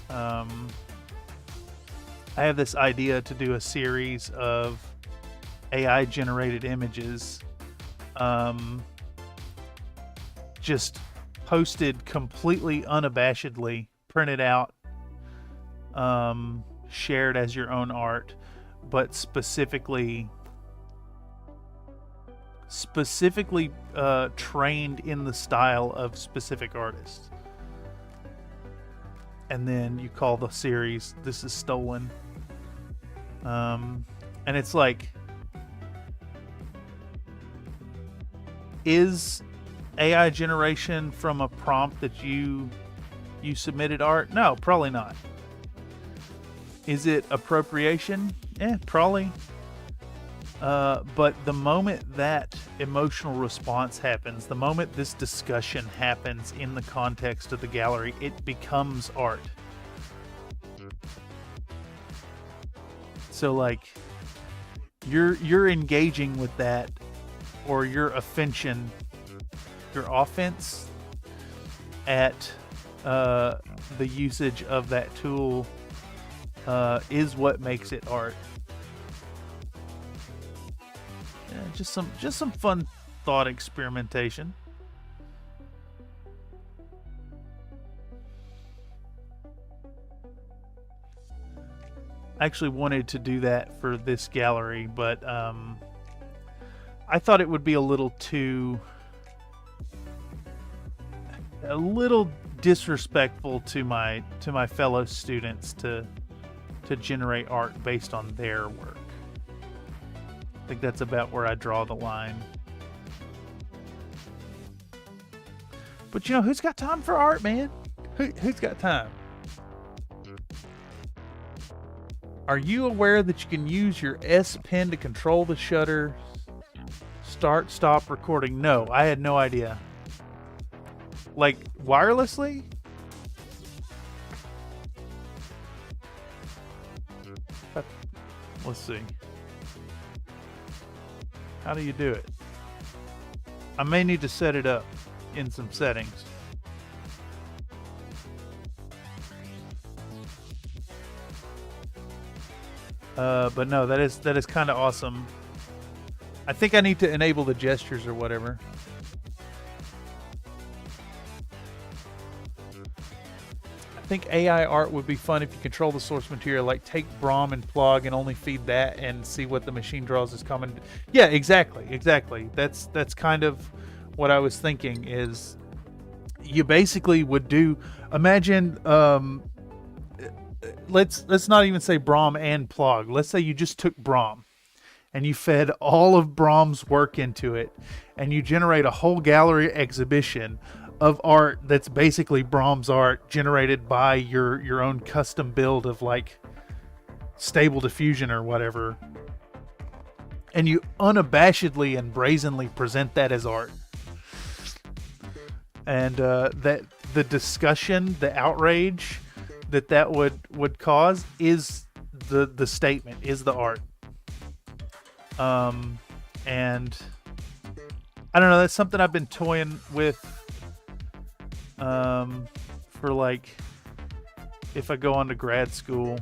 I have this idea to do a series of AI generated images, just posted completely unabashedly, printed out, shared as your own art, but specifically trained in the style of specific artists. And then you call the series "This is Stolen." And it's like, is AI generation from a prompt that you submitted art? No, probably not. Is it appropriation? Probably. But the moment that emotional response happens, the moment this discussion happens in the context of the gallery, it becomes art. So like, you're engaging with that, or your offense at the usage of that tool is what makes it art. Yeah, just some fun thought experimentation. I actually wanted to do that for this gallery, but I thought it would be a little disrespectful to my fellow students to generate art based on their work. I think that's about where I draw the line. But who's got time for art, man? Who's got time? Are you aware that you can use your S Pen to control the shutter? Start, stop recording. No, I had no idea. Like, wirelessly? Let's see. How do you do it? I may need to set it up in some settings. But no, that is kind of awesome. I think I need to enable the gestures or whatever. I think AI art would be fun if you control the source material, like take Brahm and plug and only feed that and see what the machine draws is coming. Yeah, exactly. That's kind of what I was thinking. Is you basically would do. Imagine, let's not even say Brahm and plug. Let's say you just took Brahm and you fed all of Brahm's work into it, and you generate a whole gallery exhibition of art that's basically Brahm's art generated by your own custom build of like Stable Diffusion or whatever, and you unabashedly and brazenly present that as art, and that the discussion, the outrage that would cause is the statement, is the art. And I don't know, that's something I've been toying with for like if I go on to grad school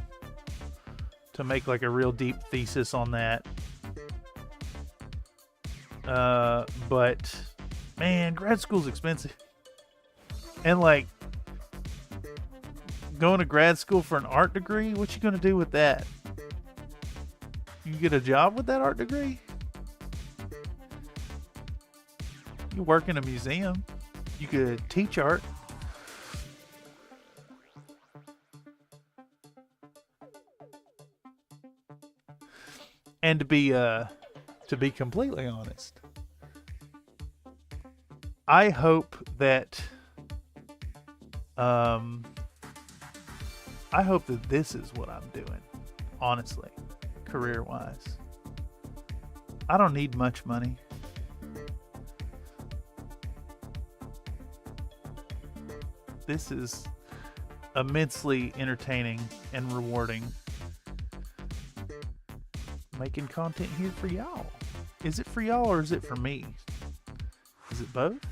to make like a real deep thesis on that. But man, grad school's expensive. And like going to grad school for an art degree, what you gonna do with that? You get a job with that art degree? You work in a museum. You could teach art. And to be completely honest, I hope that this is what I'm doing, honestly, career-wise. I don't need much money. This is immensely entertaining and rewarding. Making content here for y'all. Is it for y'all or is it for me? Is it both?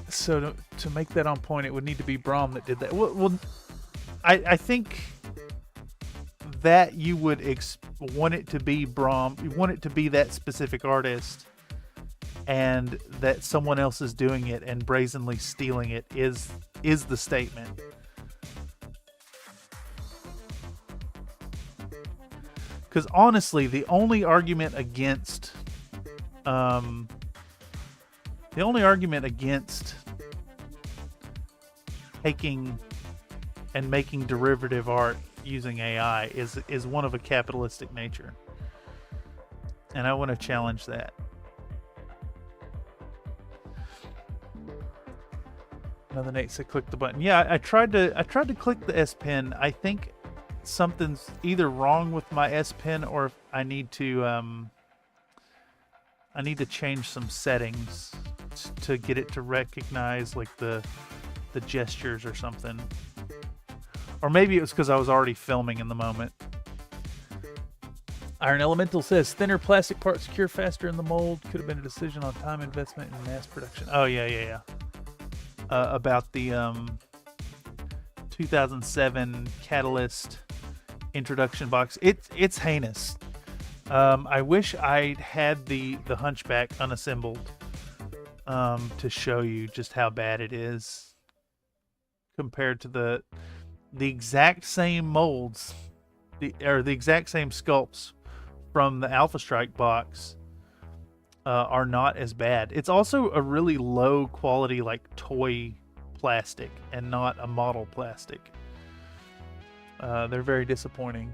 So to make that on point, it would need to be Brahm that did that. Well, I think that you would want it to be Brahm. You want it to be that specific artist, and that someone else is doing it and brazenly stealing it is the statement. Because honestly, the only argument against taking and making derivative art using AI is one of a capitalistic nature, and I want to challenge that. Another Nate said, "Click the button." Yeah, I tried to click the S Pen. I think something's either wrong with my S Pen, or I need to change some settings to get it to recognize like the gestures or something. Or maybe it was because I was already filming in the moment. Iron Elemental says, thinner plastic parts cure faster in the mold. Could have been a decision on time investment in mass production. Oh, yeah. About the 2007 Catalyst introduction box. It's heinous. I wish I had the Hunchback unassembled to show you just how bad it is compared to the exact same molds, the exact same sculpts from the Alpha Strike box are not as bad. It's also a really low quality like toy plastic and not a model plastic. They're very disappointing.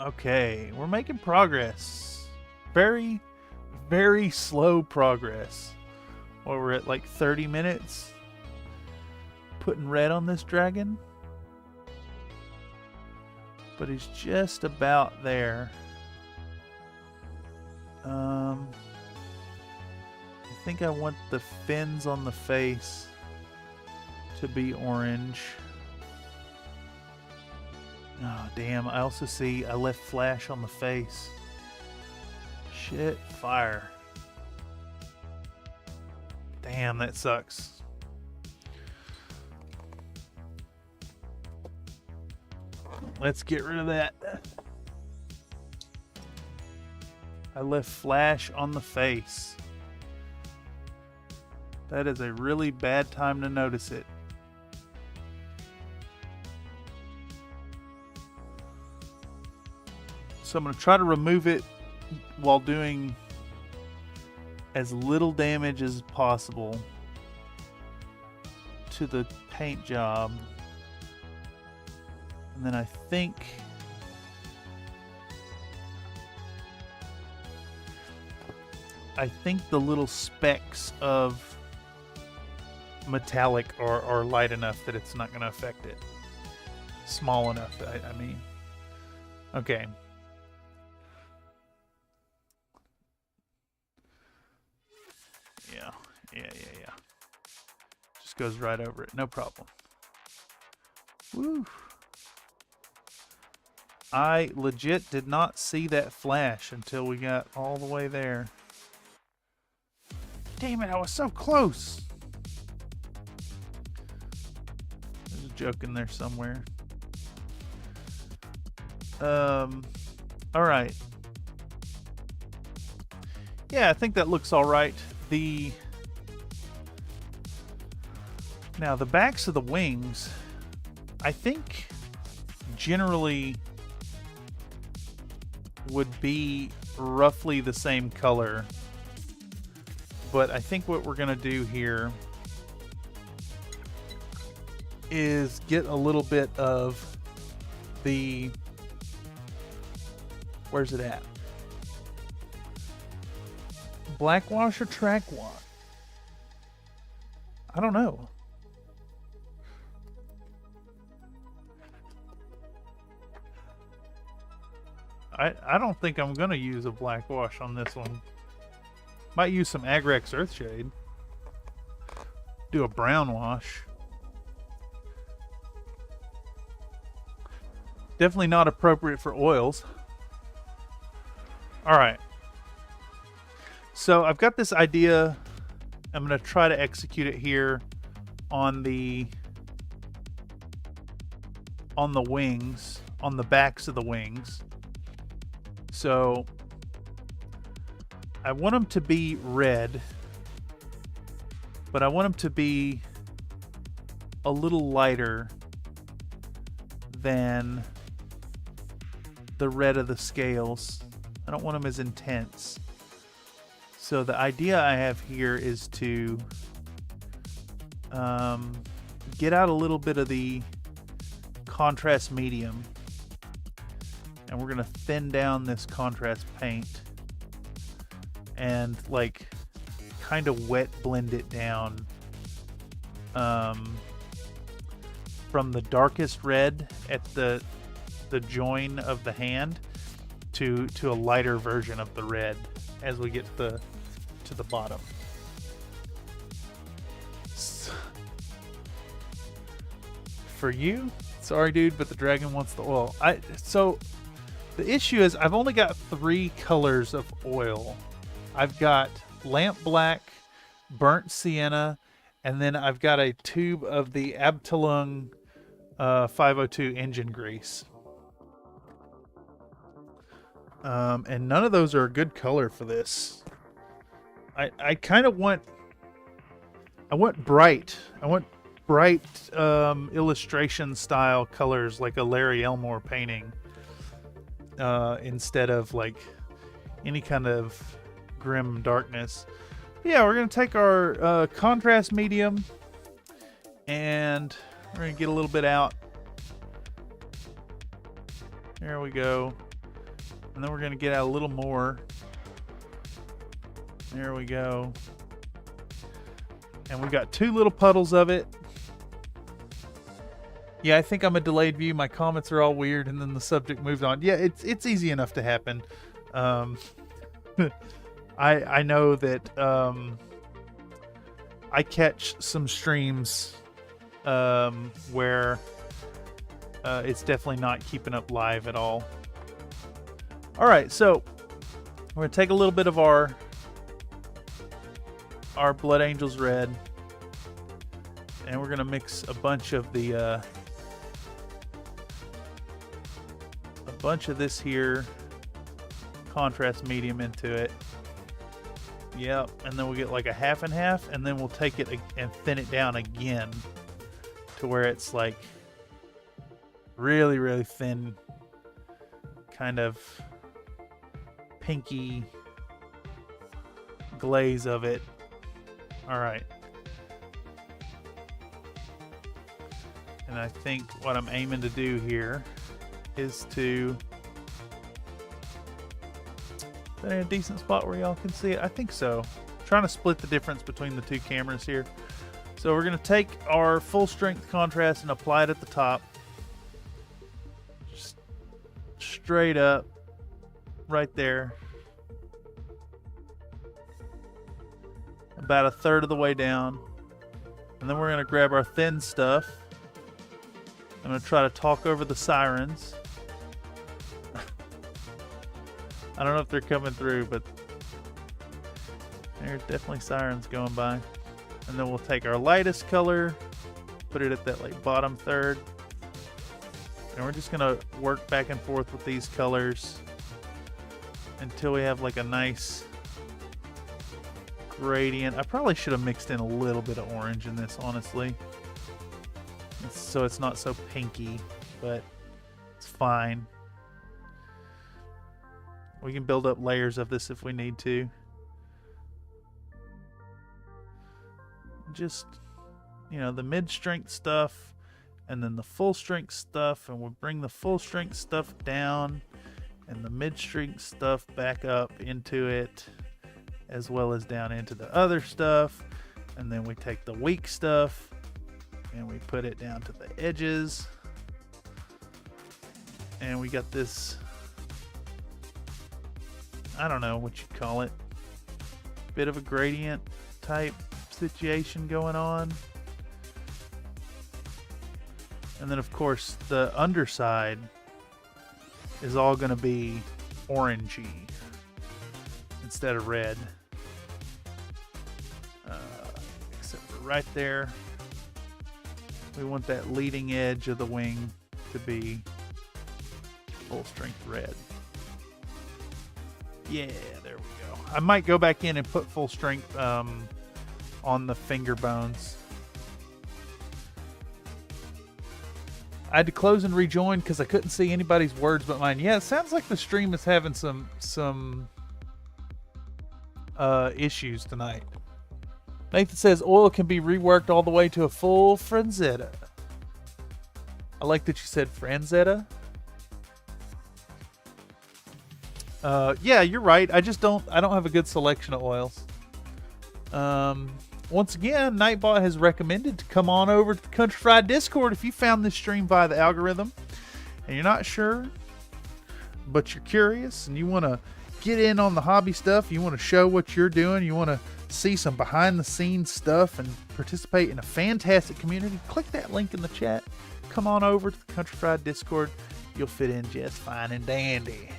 Okay, we're making progress. Very, very slow progress. Well, we're at like 30 minutes. Putting red on this dragon. But he's just about there. I think I want the fins on the face to be orange. Oh, damn. I also see I left flash on the face. Shit, fire. Damn, that sucks. Let's get rid of that. I left flash on the face. That is a really bad time to notice it. So I'm going to try to remove it while doing as little damage as possible to the paint job. And then I think the little specks of metallic are light enough that it's not going to affect it. Small enough, I mean. Okay. Yeah. Just goes right over it. No problem. Woo. I legit did not see that flash until we got all the way there. Damn it, I was so close. There's a joke in there somewhere. Alright. Yeah, I think that looks alright. Now, the backs of the wings, I think generally would be roughly the same color. But I think what we're going to do here is get a little bit of the... Where's it at? Black wash or track wash? I don't know. I don't think I'm going to use a black wash on this one. Might use some Agrex Earthshade. Do a brown wash. Definitely not appropriate for oils. Alright. So I've got this idea. I'm going to try to execute it here on the wings, on the backs of the wings. So I want them to be red, but I want them to be a little lighter than the red of the scales. I don't want them as intense. So the idea I have here is to get out a little bit of the contrast medium, and we're going to thin down this contrast paint and like kind of wet blend it down from the darkest red at the join of the hand to a lighter version of the red as we get to the bottom. For you, sorry dude, but the dragon wants the oil. So the issue is I've only got 3 colors of oil. I've got lamp black, burnt sienna, and then I've got a tube of the Abteilung 502 engine grease. And none of those are a good color for this. I kind of want bright. I want bright illustration style colors like a Larry Elmore painting instead of like any kind of grim darkness. But yeah, we're going to take our contrast medium and we're going to get a little bit out. There we go. And then we're going to get out a little more. There we go. And we got 2 little puddles of it. Yeah, I think I'm a delayed view. My comments are all weird, and then the subject moved on. Yeah, it's easy enough to happen. I know that I catch some streams where it's definitely not keeping up live at all. All right, so we're gonna take a little bit of our Blood Angels red, and we're gonna mix a bunch of the this here contrast medium into it. Yep, and then we'll get like a half and half, and then we'll take it and thin it down again to where it's like really, really thin, kind of pinky glaze of it. All right. And I think what I'm aiming to do here is to in a decent spot where y'all can see it. I think so. I'm trying to split the difference between the 2 cameras here. So we're going to take our full strength contrast and apply it at the top. Just straight up right there. About 1/3 of the way down. And then we're going to grab our thin stuff. I'm going to try to talk over the sirens. I don't know if they're coming through, but there's definitely sirens going by. And then we'll take our lightest color, put it at that like bottom 1/3. And we're just going to work back and forth with these colors until we have like a nice gradient. I probably should have mixed in a little bit of orange in this, honestly. So it's not so pinky, but it's fine. We can build up layers of this if we need to. Just, you know, the mid-strength stuff and then the full-strength stuff, and we'll bring the full-strength stuff down and the mid-strength stuff back up into it, as well as down into the other stuff. And then we take the weak stuff and we put it down to the edges. And we got this, I don't know what you'd call it, bit of a gradient type situation going on. And then of course the underside is all going to be orangey instead of red. right there. We want that leading edge of the wing to be full strength red. Yeah, there we go. I might go back in and put full strength on the finger bones. I had to close and rejoin because I couldn't see anybody's words but mine. Yeah, it sounds like the stream is having some issues tonight. Nathan says oil can be reworked all the way to a full franzetta. I like that you said franzetta. Yeah, you're right. I don't have a good selection of oils. Once again, Nightbot has recommended to come on over to the Country Fried Discord if you found this stream via the algorithm and you're not sure, but you're curious and you want to get in on the hobby stuff, you want to show what you're doing, you want to see some behind the scenes stuff and participate in a fantastic community, click that link in the chat. Come on over to the Country Fried Discord. You'll fit in just fine and dandy.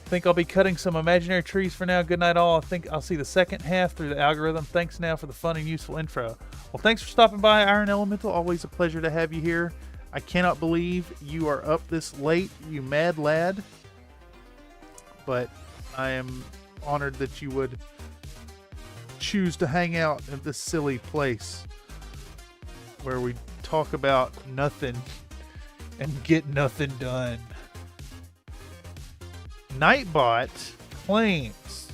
I think I'll be cutting some imaginary trees for now. Good night all. I think I'll see the second half through the algorithm. Thanks now for the fun and useful intro. Well, thanks for stopping by, Iron Elemental. Always a pleasure to have you here. I cannot believe you are up this late, you mad lad. But I am honored that you would choose to hang out in this silly place where we talk about nothing and get nothing done. Nightbot claims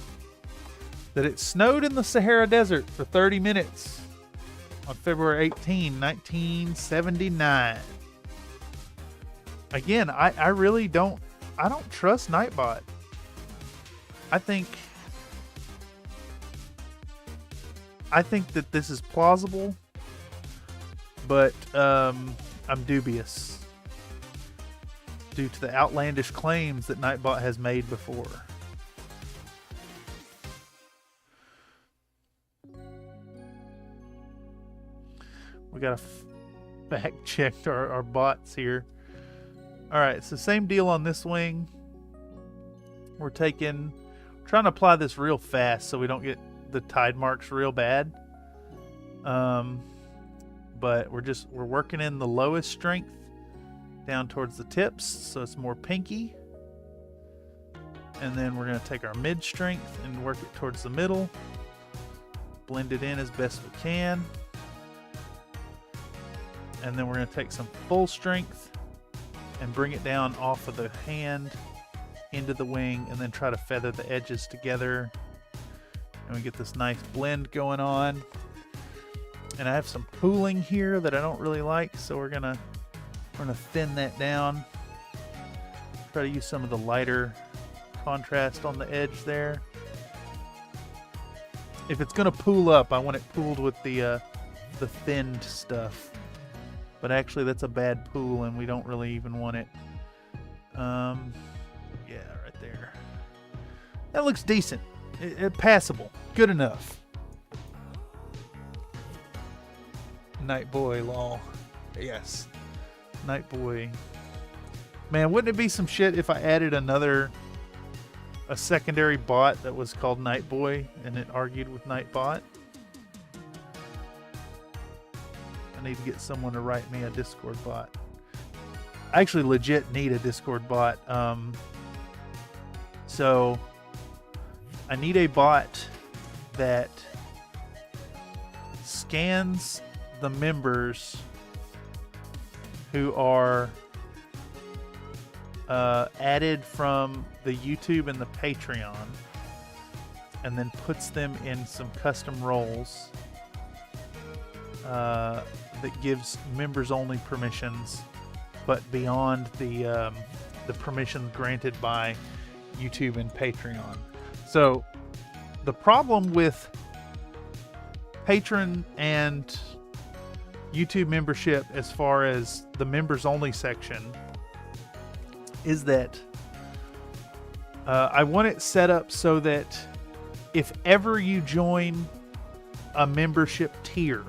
that it snowed in the Sahara Desert for 30 minutes on February 18, 1979. Again, I really don't trust Nightbot. I think that this is plausible, but I'm dubious due to the outlandish claims that Nightbot has made before. We gotta fact check our bots here. Alright, it's the same deal on this wing. We're trying to apply this real fast so we don't get the tide marks real bad. But we're working in the lowest strength down towards the tips so it's more pinky. And then we're going to take our mid strength and work it towards the middle. Blend it in as best we can. And then we're going to take some full strength and bring it down off of the hand into the wing and then try to feather the edges together. And we get this nice blend going on. And I have some pooling here that I don't really like, so we're gonna thin that down. Try to use some of the lighter contrast on the edge there. If it's gonna pool up, I want it pooled with the thinned stuff. But actually, that's a bad pool, and we don't really even want it. Yeah, right there. That looks decent. Passable. Good enough. Night Boy lol. Yes. Night Boy. Man, wouldn't it be some shit if I added a secondary bot that was called Night Boy and it argued with Nightbot? I need to get someone to write me a Discord bot. I actually legit need a Discord bot. So I need a bot that scans the members who are added from the YouTube and the Patreon and then puts them in some custom roles that gives members only permissions, but beyond the permissions granted by YouTube and Patreon. So the problem with Patreon and YouTube membership as far as the members only section is that I want it set up so that if ever you join a membership tier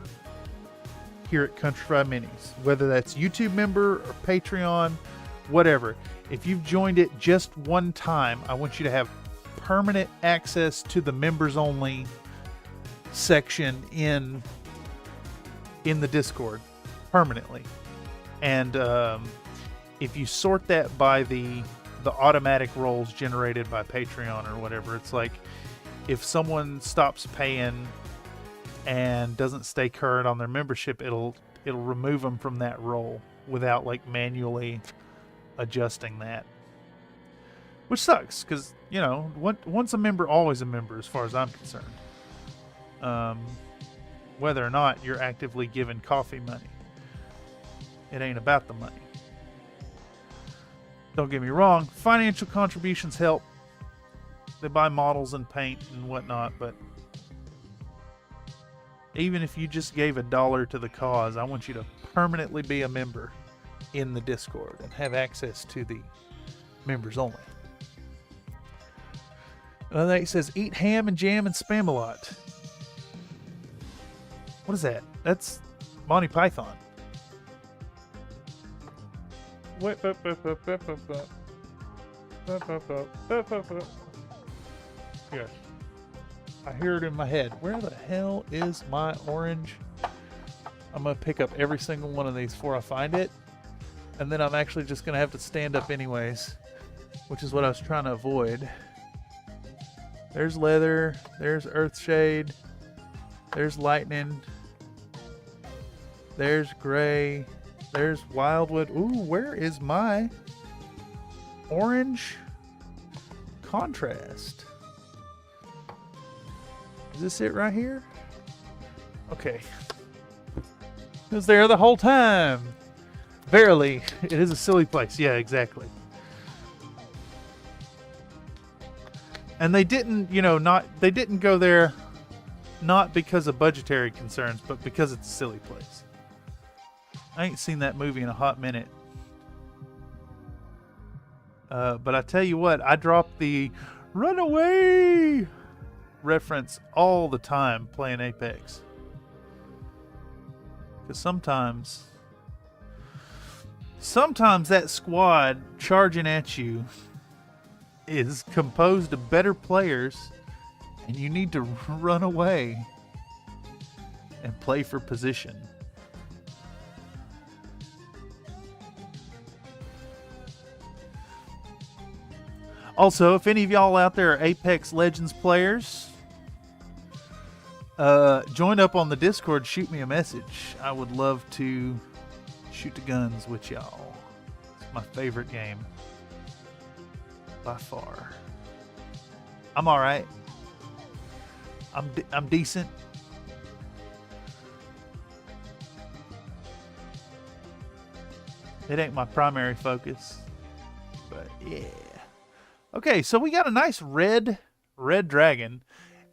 here at Country Fried Minis, whether that's YouTube member or Patreon, whatever, if you've joined it just one time, I want you to have permanent access to the members only section in the Discord permanently. And if you sort that by the automatic roles generated by Patreon or whatever, it's like if someone stops paying and doesn't stay current on their membership, it'll remove them from that role without like manually adjusting that, which sucks because, you know, once a member, always a member as far as I'm concerned, whether or not you're actively giving coffee money. It ain't about the money. Don't get me wrong, financial contributions help. They buy models and paint and whatnot, but even if you just gave $1 to the cause, I want you to permanently be a member in the Discord and have access to the members only. Another thing says, eat ham and jam and spam a lot. What is that? That's Monty Python. Yes. I hear it in my head. Where the hell is my orange? I'm going to pick up every single one of these before I find it. And then I'm actually just going to have to stand up anyways, which is what I was trying to avoid. There's leather. There's earthshade. There's lightning. There's gray. There's wildwood. Ooh, where is my orange contrast? Is this it right here? Okay. It was there the whole time. Verily, it is a silly place. Yeah, exactly. And they didn't, you know, they didn't go there not because of budgetary concerns, but because it's a silly place. I ain't seen that movie in a hot minute. But I tell you what, I drop the runaway reference all the time playing Apex. Because sometimes that squad charging at you is composed of better players and you need to run away and play for position. Also, if any of y'all out there are Apex Legends players, join up on the Discord, shoot me a message. I would love to shoot the guns with y'all. It's my favorite game by far. I'm all right. I'm decent. It ain't my primary focus, but yeah. Okay, so we got a nice red dragon,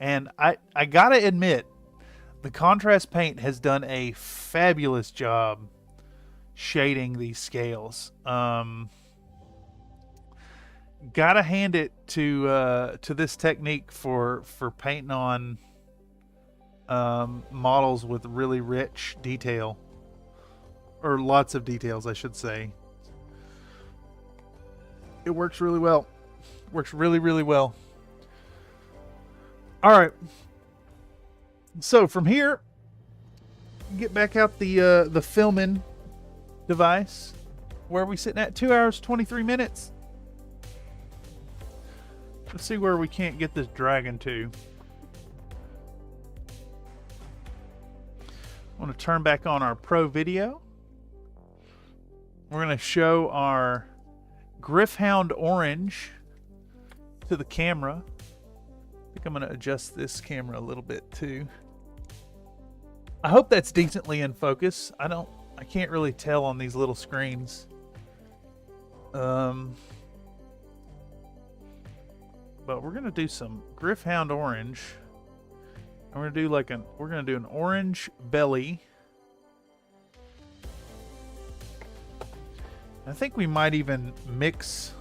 and I gotta admit, the contrast paint has done a fabulous job shading these scales. Gotta hand it to this technique for painting on models with really rich detail, or lots of details, I should say. It works really well. Works really, really well. All right. So from here, get back out the filming device. Where are we sitting at? 2 hours, 23 minutes. Let's see where we can't get this dragon to. I want to turn back on our Pro Video. We're going to show our Griffhound Orange to the camera. I think I'm going to adjust this camera a little bit too. I hope that's decently in focus. I can't really tell on these little screens. But we're going to do some Griffhound Orange. And we're going to do an orange belly. I think we might even mix.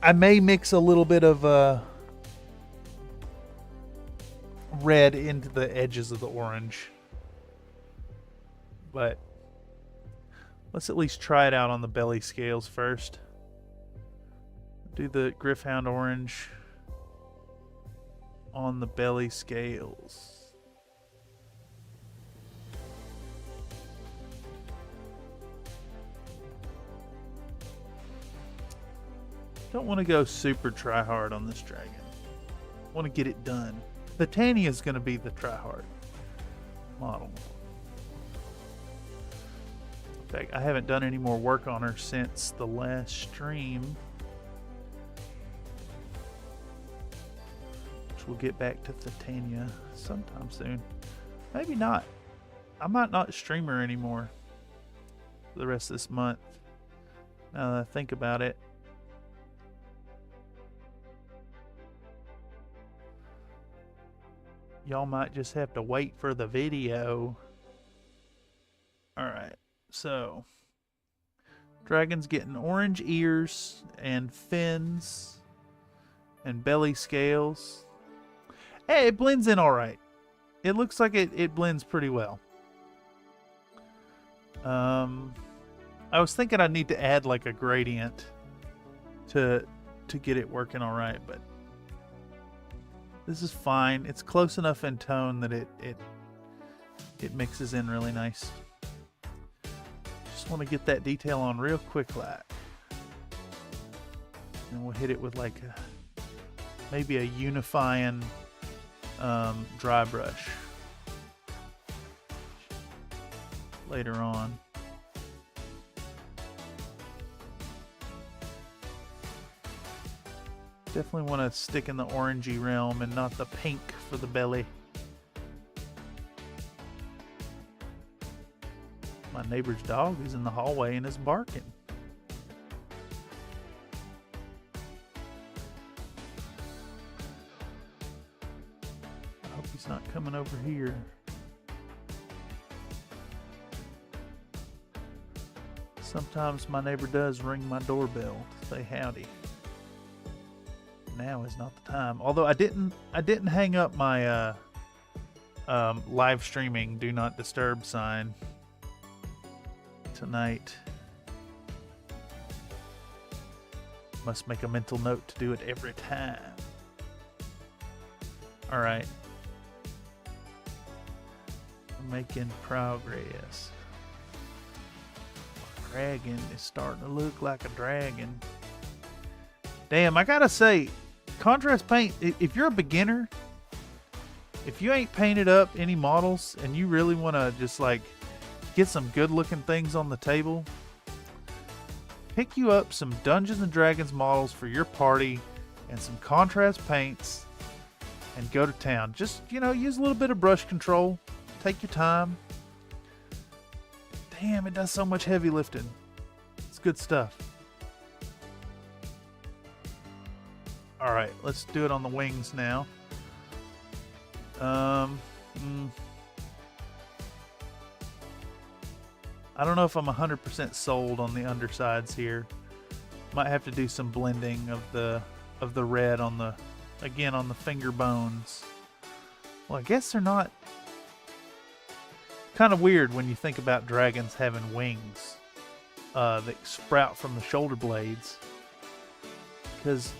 I may mix a little bit of red into the edges of the orange. But let's at least try it out on the belly scales first. Do the Griffhound Orange. on the belly scales. Don't want to go super try hard on this dragon. Want to get it done. The Tanya is going to be the try hard model. In fact, I haven't done any more work on her since the last stream, which we'll get back to Titania sometime soon. Maybe not. I might not stream her anymore for the rest of this month, now that I think about it. Y'all might just have to wait for the video. Alright, so dragon's getting orange ears and fins and belly scales. Hey, it blends in alright. It looks like it blends pretty well. I was thinking I'd need to add like a gradient to get it working alright, but this is fine. It's close enough in tone that it mixes in really nice. Just want to get that detail on real quick like. And we'll hit it with like maybe a unifying dry brush later on. Definitely want to stick in the orangey realm and not the pink for the belly. My neighbor's dog is in the hallway and is barking. I hope he's not coming over here. Sometimes my neighbor does ring my doorbell to say howdy. Now is not the time. Although I didn't hang up my live streaming do not disturb sign tonight. Must make a mental note to do it every time. All right. Making progress. Dragon is starting to look like a dragon. Damn, I gotta say, contrast paint, if you're a beginner, if you ain't painted up any models and you really want to just like get some good looking things on the table, pick you up some Dungeons and Dragons models for your party and some contrast paints and go to town. Just, you know, use a little bit of brush control. Take your time. Damn, it does so much heavy lifting. It's good stuff. Alright, let's do it on the wings now. I don't know if I'm 100% sold on the undersides here. Might have to do some blending of the red on the, again, on the finger bones. Well, I guess they're not. Kind of weird when you think about dragons having wings that sprout from the shoulder blades, because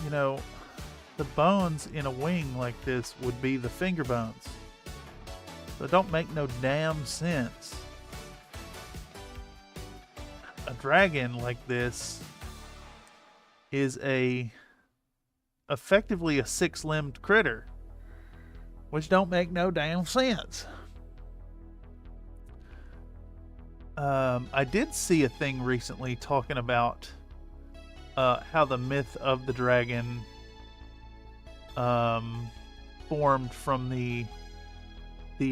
you know, the bones in a wing like this would be the finger bones. So it don't make no damn sense. A dragon like this is effectively a six-limbed critter, which don't make no damn sense. I did see a thing recently talking about how the myth of the dragon formed from the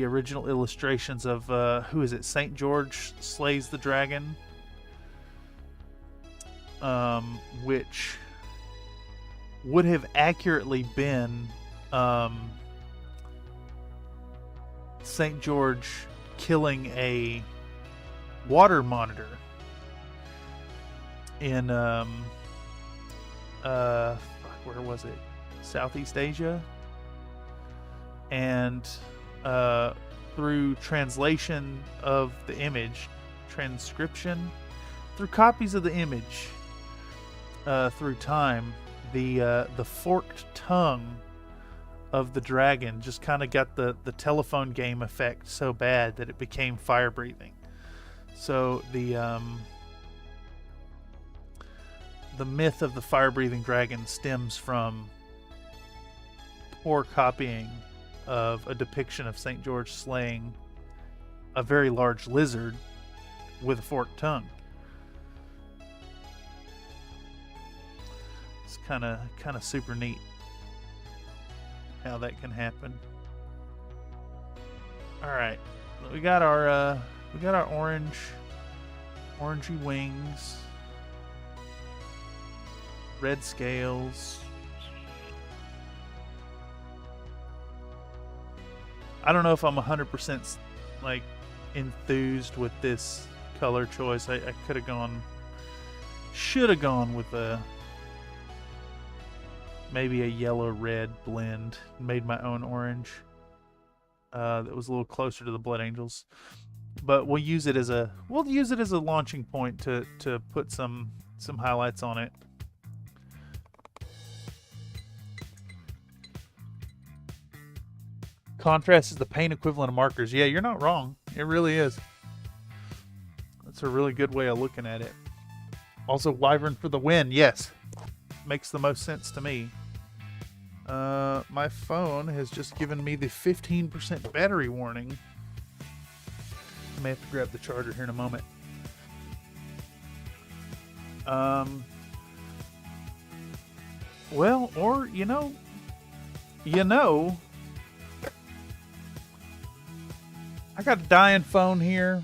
original illustrations of who is it? St. George slays the dragon, which would have accurately been St. George killing a water monitor in where was it? Southeast Asia. And through translation of the image, transcription, through copies of the image through time, the forked tongue of the dragon just kind of got the telephone game effect so bad that it became fire breathing. So the myth of the fire breathing dragon stems from poor copying of a depiction of St. George slaying a very large lizard with a forked tongue. It's kind of super neat how that can happen. All right, we got our orangey wings, red scales. I don't know if I'm 100% like enthused with this color choice. I could have should have gone with maybe a yellow-red blend. Made my own orange that was a little closer to the Blood Angels. But we'll use it as a launching point to put some highlights on it. Contrast is the paint equivalent of markers. Yeah, you're not wrong. It really is. That's a really good way of looking at it. Also, Wyvern for the win. Yes. Makes the most sense to me. My phone has just given me the 15% battery warning. I may have to grab the charger here in a moment. Well, or, you know, I got a dying phone here.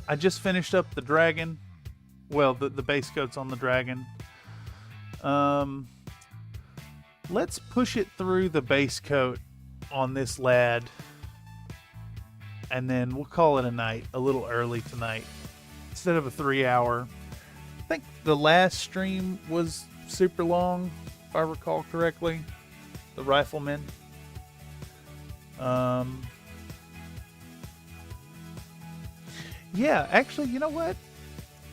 I just finished up the dragon. Well, the base coat's on the dragon. Let's push it through the base coat on this lad. And then we'll call it a night, a little early tonight. Instead of a 3-hour. I think the last stream was super long, if I recall correctly. The Rifleman. Yeah, actually, you know what?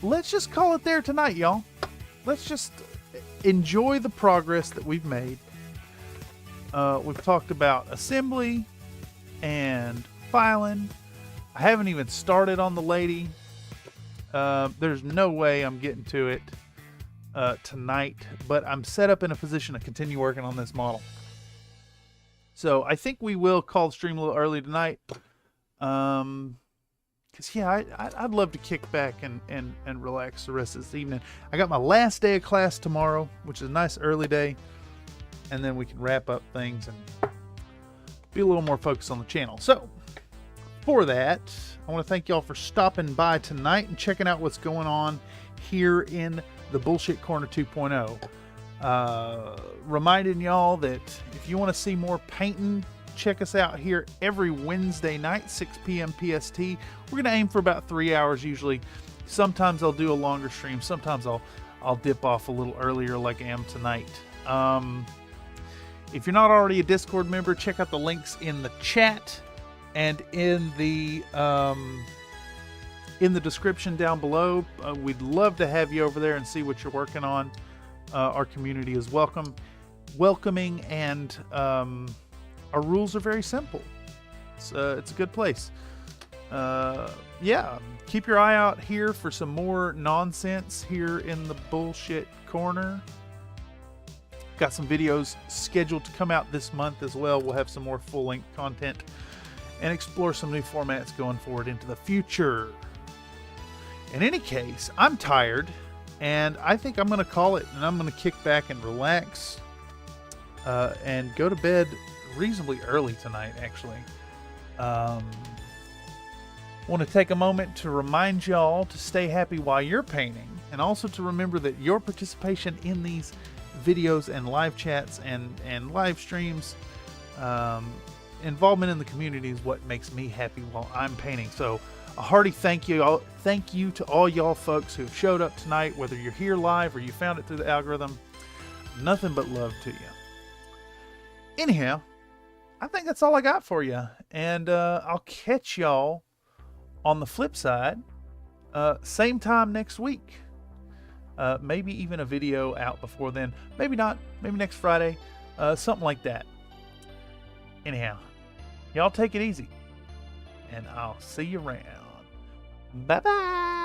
Let's just call it there tonight, y'all. Let's just enjoy the progress that we've made. We've talked about assembly and filing. I haven't even started on the lady. There's no way I'm getting to it tonight, but I'm set up in a position to continue working on this model. So I think we will call the stream a little early tonight. Because, yeah, I'd love to kick back and relax the rest of this evening. I got my last day of class tomorrow, which is a nice early day. And then we can wrap up things and be a little more focused on the channel. So, for that, I want to thank y'all for stopping by tonight and checking out what's going on here in the Bullshit Corner 2.0. Reminding y'all that if you want to see more painting, check us out here every Wednesday night, 6 p.m. PST. We're going to aim for about 3 hours usually. Sometimes I'll do a longer stream. Sometimes I'll dip off a little earlier like I am tonight. If you're not already a Discord member, check out the links in the chat and in the description down below. We'd love to have you over there and see what you're working on. Our community is welcoming, and our rules are very simple. It's a good place. Yeah, keep your eye out here for some more nonsense here in the Bullshit Corner. Got some videos scheduled to come out this month as well. We'll have some more full-length content and explore some new formats going forward into the future. In any case, I'm tired, and I think I'm going to call it, and I'm going to kick back and relax and go to bed reasonably early tonight, actually. Want to take a moment to remind y'all to stay happy while you're painting, and also to remember that your participation in these videos and live chats and live streams, involvement in the community is what makes me happy while I'm painting. So a hearty thank you to all y'all folks who've showed up tonight, whether you're here live or you found it through the algorithm. Nothing but love to you. Anyhow, I think that's all I got for you, and I'll catch y'all on the flip side, same time next week. Maybe even a video out before then. Maybe not. Maybe next Friday. Something like that. Anyhow, y'all take it easy. And I'll see you around. Bye-bye.